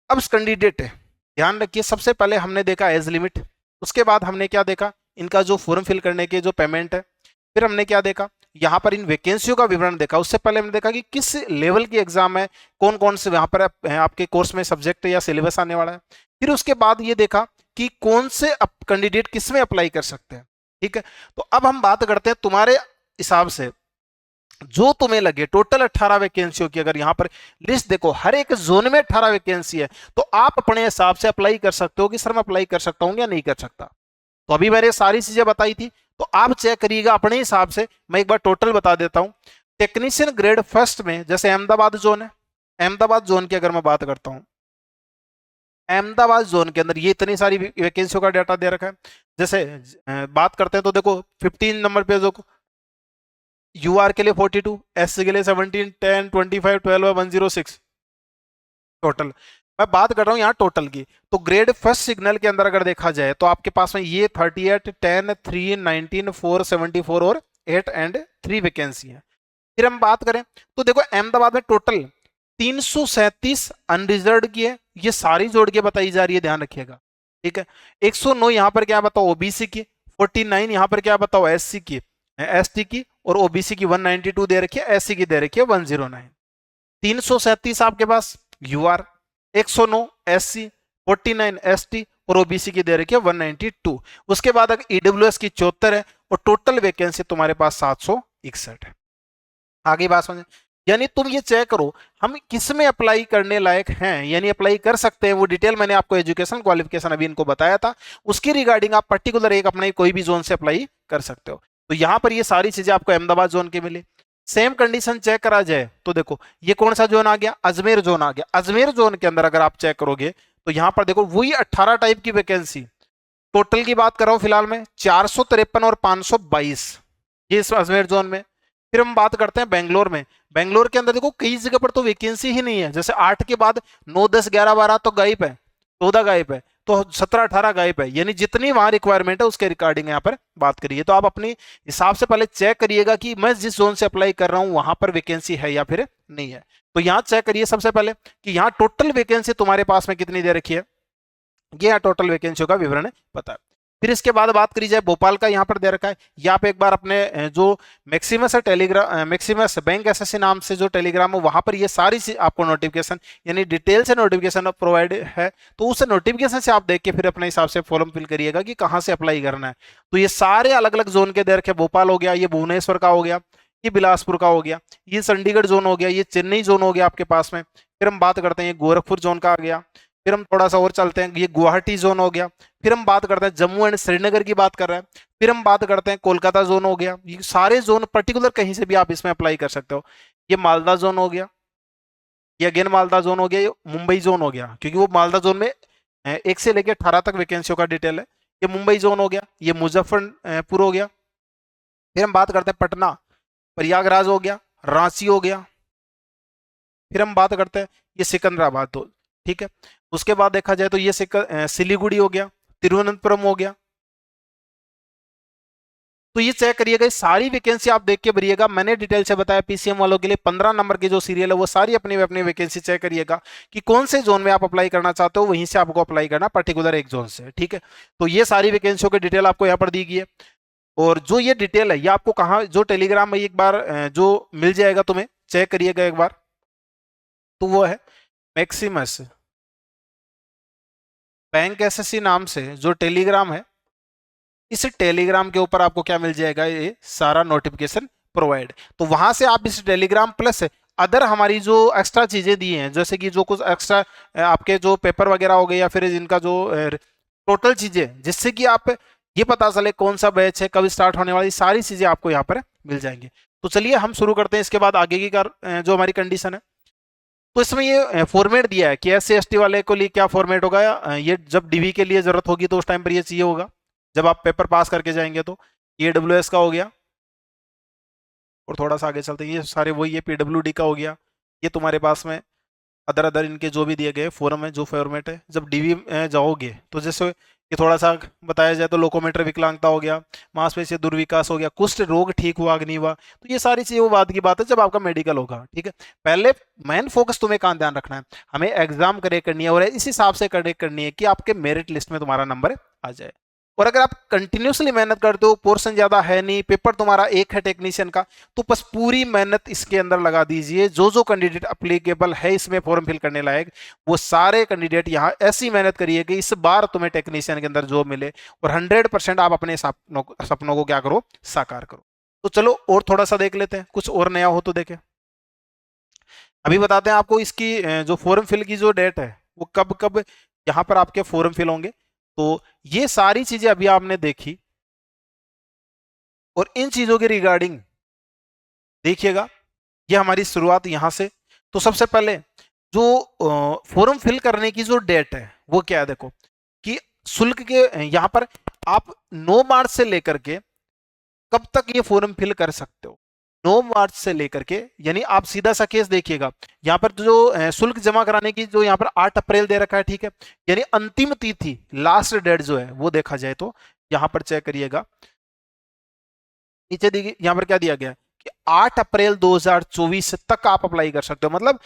अब कैंडिडेट ध्यान रखिए, सबसे पहले हमने देखा एज लिमिट, उसके बाद हमने क्या देखा, इनका जो फॉर्म फिल करने के जो पेमेंट है, फिर हमने क्या देखा, यहाँ पर इन वैकेंसियों का विवरण देखा। उससे पहले हमने देखा कि किस लेवल की एग्जाम है, कौन कौन से यहाँ पर आपके कोर्स में सब्जेक्ट या सिलेबस आने वाला है। फिर उसके बाद ये देखा कि कौन से कैंडिडेट किस में अप्लाई कर सकते हैं। ठीक है, तो अब हम बात करते हैं तुम्हारे हिसाब से जो तुम्हें लगे टोटल 18 वैकेंसियों की, अगर यहां पर लिस्ट देखो हर एक जोन में 18 वैकेंसी है, तो आप अपने हिसाब से अप्लाई कर सकते हो कि सर मैं अप्लाई कर सकता हूं या नहीं कर सकता। तो अभी मैंने सारी चीजें बताई थी, तो आप चेक करिएगा अपने हिसाब से। मैं एक बार टोटल बता देता हूं। टेक्नीशियन ग्रेड फर्स्ट में जैसे अहमदाबाद जोन है, अहमदाबाद जोन की अगर मैं बात करता हूं, अहमदाबाद जोन के अंदर ये इतनी सारी वैकेंसियों का डाटा दे रखा है। जैसे बात करते हैं तो देखो 15 नंबर पे जो यूआर के लिए 42, एस के लिए 17, 10, 25, 12, 106 टोटल। मैं बात कर रहा हूं यहाँ टोटल की। तो ग्रेड फर्स्ट सिग्नल के अंदर अगर देखा जाए तो आपके पास में ये 38, 10, 3, 19, 4, 74 और 8 एंड 3 वैकेंसी है। फिर हम बात करें तो देखो अहमदाबाद में टोटल 337 अनरिजर्व की है, ये सारी जोड़ के बताई जा रही है, ध्यान रखिएगा। ठीक है, 109 यहाँ पर क्या बताओ ओबीसी की, 49 यहाँ पर क्या बताओ एससी की, एसटी की, और ओबीसी की 192 दे रखी है, एससी की दे रखी है 109। 337 आपके पास यूआर, 109 एससी, 49 एसटी और ओबीसी की दे रखी है 192। उसके बाद अगर ईडब्ल्यूएस की 74 है और टोटल वैकेंसी तुम्हारे पास 761 है। आगे बात समझे, यानी तुम ये चेक करो हम किस में अप्लाई करने लायक हैं, यानी अप्लाई कर सकते हैं। वो डिटेल मैंने आपको एजुकेशन क्वालिफिकेशन अभी इनको बताया था, उसकी रिगार्डिंग आप पर्टिकुलर एक अपने कोई भी जोन से अप्लाई कर सकते हो। तो यहां पर ये सारी चीजें आपको अहमदाबाद जोन के मिली। सेम कंडीशन चेक करा जाए तो देखो ये कौन सा जोन आ गया, अजमेर जोन आ गया। अजमेर जोन के अंदर अगर आप चेक करोगे तो यहां पर देखो वही 18 टाइप की वैकेंसी, टोटल की बात कर रहा हूं फिलहाल में 453 और 522, ये इस अजमेर जोन में। फिर हम बात करते हैं बेंगलोर में। बेंगलोर के अंदर देखो कई जगह पर तो वैकेंसी ही नहीं है, जैसे 8 के बाद 9, 10, 11, 12 तो गायब है, 14 गायब है, तो 17, 18 गायब है, यानी जितनी वहां रिक्वायरमेंट है उसके रिगार्डिंग यहाँ पर बात करिए। तो आप अपने हिसाब से पहले चेक करिएगा कि मैं जिस जोन से अप्लाई कर रहा हूँ वहां पर वैकेंसी है या फिर नहीं है। तो यहाँ चेक करिए सबसे पहले कि यहाँ टोटल वैकेंसी तुम्हारे पास में कितनी दे रखी है, ये यहाँ टोटल वैकेंसियों का विवरण है पता है। फिर इसके बाद बात करी जाए भोपाल का, यहाँ पर दे रखा है, यहाँ पे एक बार अपने जो मैक्सिमस है टेलीग्राम, मैक्सिमस बैंक एसएससी नाम से जो टेलीग्राम है वहां पर ये सारी चीज आपको नोटिफिकेशन यानी डिटेल से नोटिफिकेशन प्रोवाइड है। तो उस नोटिफिकेशन से आप देख के फिर अपने हिसाब से फॉर्म फिल करिएगा कि कहाँ से अप्लाई करना है। तो ये सारे अलग अलग जोन के दे रखे, भोपाल हो गया, ये भुवनेश्वर का हो गया, ये बिलासपुर का हो गया, ये चंडीगढ़ जोन हो गया, ये चेन्नई जोन हो गया आपके पास में। फिर हम बात करते हैं ये गोरखपुर जोन का आ गया। फिर हम थोड़ा सा और चलते हैं, ये गुवाहाटी जोन हो गया। फिर हम बात करते हैं जम्मू एंड श्रीनगर की बात कर रहे हैं। फिर हम बात करते हैं कोलकाता जोन हो गया। ये सारे जोन पर्टिकुलर कहीं से भी आप इसमें अप्लाई कर सकते हो। ये मालदा जोन हो गया, ये अगेन मालदा जोन हो गया, ये मुंबई जोन हो गया, क्योंकि वो मालदा जोन में 1 से लेकर 18 तक वैकेंसियों का डिटेल है। ये मुंबई जोन हो गया, ये मुजफ्फरपुर हो गया। फिर हम बात करते हैं पटना, प्रयागराज हो गया, रांची हो गया। फिर हम बात करते हैं ये सिकंदराबाद, तो ठीक है। उसके बाद देखा जाए तो ये सिलीगुड़ी हो गया, तिरुवनंतपुरम हो गया। तो ये चेक करिएगा, ये सारी वैकेंसी आप देख के भरिएगा। मैंने डिटेल से बताया पीसीएम वालों के लिए 15 नंबर की जो सीरियल है वो सारी अपनी अपनी वैकेंसी चेक करिएगा कि कौन से जोन में आप अप्लाई करना चाहते हो, वहीं से आपको अप्लाई करना पर्टिकुलर एक जोन से, ठीक है। तो ये सारी वैकेंसियों की डिटेल आपको यहाँ पर दी गई है। और जो ये डिटेल है ये आपको कहाँ, जो टेलीग्राम में एक बार जो मिल जाएगा तुम्हें, चेक करिएगा एक बार, तो वो है मैक्सिमस बैंक एसएससी नाम से जो टेलीग्राम है। इस टेलीग्राम के ऊपर आपको क्या मिल जाएगा, ये सारा नोटिफिकेशन प्रोवाइड। तो वहां से आप इस टेलीग्राम प्लस अदर हमारी जो एक्स्ट्रा चीजें दी हैं, जैसे कि जो कुछ एक्स्ट्रा आपके जो पेपर वगैरह हो गए या फिर इनका जो टोटल चीजें, जिससे कि आप ये पता चले कौन सा बैच है, कब स्टार्ट होने वाली, सारी चीजें आपको यहाँ पर मिल जाएंगी। तो चलिए हम शुरू करते हैं इसके बाद आगे की जो हमारी कंडीशन है। तो इसमें ये फॉर्मेट दिया है कि SC ST वाले को लिए क्या फॉर्मेट होगा, ये जब डीवी के लिए जरूरत होगी तो उस टाइम पर ये चाहिए होगा, जब आप पेपर पास करके जाएंगे। तो ये AWS का हो गया, और थोड़ा सा आगे चलते हैं, ये सारे वही है, PWD का हो गया। ये तुम्हारे पास में अदर अदर इनके जो भी दिए गए फॉर्म है, जो फॉर्मेट है, जब डीवी जाओगे तो जैसे ये थोड़ा सा बताया जाए तो लोकोमेटर विकलांगता हो गया, मांसपेशी दुर्विकास हो गया, कुष्ठ रोग ठीक हुआ कि नहीं हुआ, तो ये सारी चीजें वो बाद की बात है जब आपका मेडिकल होगा, ठीक है। पहले मेन फोकस तुम्हें कहाँ ध्यान रखना है, हमें एग्जाम करेक्ट करनी है और इस हिसाब से करेक्ट करनी है कि आपके मेरिट लिस्ट में तुम्हारा नंबर आ जाए। और अगर आप कंटिन्यूसली मेहनत करते हो, पोर्शन ज्यादा है नहीं, पेपर तुम्हारा एक है टेक्नीशियन का, तो बस पूरी मेहनत इसके अंदर लगा दीजिए। जो जो कैंडिडेट अप्लीकेबल है इसमें फॉर्म फिल करने लायक, वो सारे कैंडिडेट यहाँ ऐसी मेहनत करिए कि इस बार तुम्हें टेक्नीशियन के अंदर जॉब मिले और 100% आप अपने सपनों को क्या करो, साकार करो। तो चलो और थोड़ा सा देख लेते हैं, कुछ और नया हो तो देखें। अभी बताते हैं आपको इसकी जो फॉर्म फिल की जो डेट है वो कब कब यहाँ पर आपके फॉर्म फिल होंगे। तो ये सारी चीजें अभी आपने देखी, और इन चीजों के रिगार्डिंग देखिएगा, ये हमारी शुरुआत यहां से। तो सबसे पहले जो फॉर्म फिल करने की जो डेट है वो क्या है, देखो कि शुल्क के यहां पर आप 9 मार्च से लेकर के कब तक ये फॉर्म फिल कर सकते हो, 9 मार्च से लेकर के, यानी आप सीधा सा केस देखिएगा। यहाँ पर जो शुल्क जमा कराने की जो यहाँ पर 8 अप्रैल दे रखा है, ठीक है, यानी अंतिम तिथि लास्ट डेट जो है वो देखा जाए तो यहाँ पर चेक करिएगा, नीचे देखिए यहाँ पर क्या दिया गया है कि 8 अप्रैल 2024 तक आप अप्लाई कर सकते हो। मतलब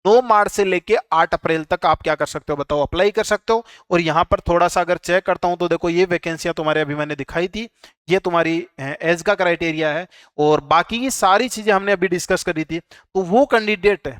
9 मार्च से लेके 8 अप्रैल तक आप क्या कर सकते हो, बताओ, अप्लाई कर सकते हो। और यहाँ पर थोड़ा सा अगर चेक करता हूं तो देखो ये वैकेंसियां तुम्हारे अभी मैंने दिखाई थी, ये तुम्हारी एज का क्राइटेरिया है, और बाकी की सारी चीजें हमने अभी डिस्कस करी थी। तो वो कैंडिडेट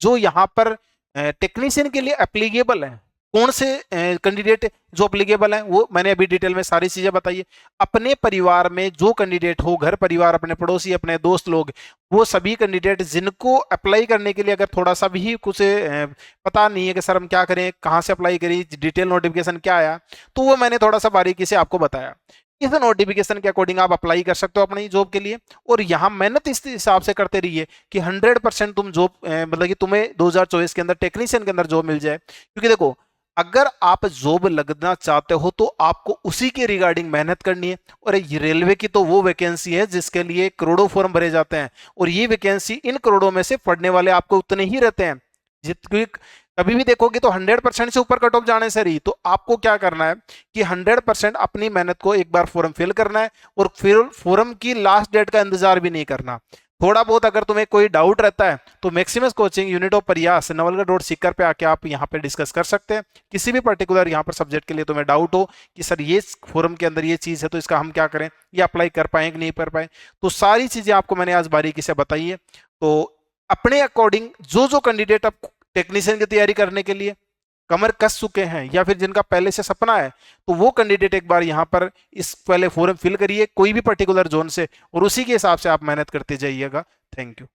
जो यहाँ पर टेक्नीशियन के लिए एप्लीकेबल है, कौन से कैंडिडेट जो एप्लीकेबल है वो मैंने अभी डिटेल में सारी चीजें बताई है। अपने परिवार में जो कैंडिडेट हो, घर परिवार, अपने पड़ोसी, अपने दोस्त लोग, वो सभी कैंडिडेट जिनको अप्लाई करने के लिए अगर थोड़ा सा भी कुछ पता नहीं है कि सर हम क्या करें, कहाँ से अप्लाई करें, डिटेल नोटिफिकेशन क्या आया, तो वो मैंने थोड़ा सा बारीकी से आपको बताया। इस नोटिफिकेशन के अकॉर्डिंग आप अप्लाई कर सकते हो अपनी जॉब के लिए, और यहाँ मेहनत इस हिसाब से करते रहिए कि 100% तुम जॉब मतलब कि तुम्हें 2024 के अंदर टेक्नीशियन के अंदर जॉब मिल जाए। क्योंकि देखो अगर आप जॉब लगना चाहते हो तो आपको उसी के रिगार्डिंग मेहनत करनी है। और ये रेलवे की तो वो वैकेंसी है जिसके लिए करोड़ों फॉर्म भरे जाते हैं, और ये वैकेंसी इन करोड़ों में से पढ़ने वाले आपको उतने ही रहते हैं। जितनी कभी भी देखोगे तो 100% से ऊपर कट ऑफ जाने से रही, तो आपको क्या करना है कि 100% अपनी मेहनत को एक बार फॉर्म फिल करना है, और फिर फॉर्म की लास्ट डेट का इंतजार भी नहीं करना। थोड़ा बहुत अगर तुम्हें कोई डाउट रहता है तो मैक्सिमस कोचिंग यूनिट ऑफ प्रयास नवलगढ़ रोड सीकर पे आके आप यहाँ पे डिस्कस कर सकते हैं। किसी भी पर्टिकुलर यहाँ पर सब्जेक्ट के लिए तुम्हें डाउट हो कि सर ये फॉर्म के अंदर ये चीज़ है तो इसका हम क्या करें, ये अप्लाई कर पाए कि नहीं कर पाए, तो सारी चीज़ें आपको मैंने आज बारीकी से बताई है। तो अपने अकॉर्डिंग जो जो कैंडिडेट अब टेक्नीशियन की तैयारी करने के लिए कमर कस चुके हैं या फिर जिनका पहले से सपना है, तो वो कैंडिडेट एक बार यहाँ पर इस पहले फॉर्म फिल करिए कोई भी पर्टिकुलर जोन से, और उसी के हिसाब से आप मेहनत करते जाइएगा। Thank you.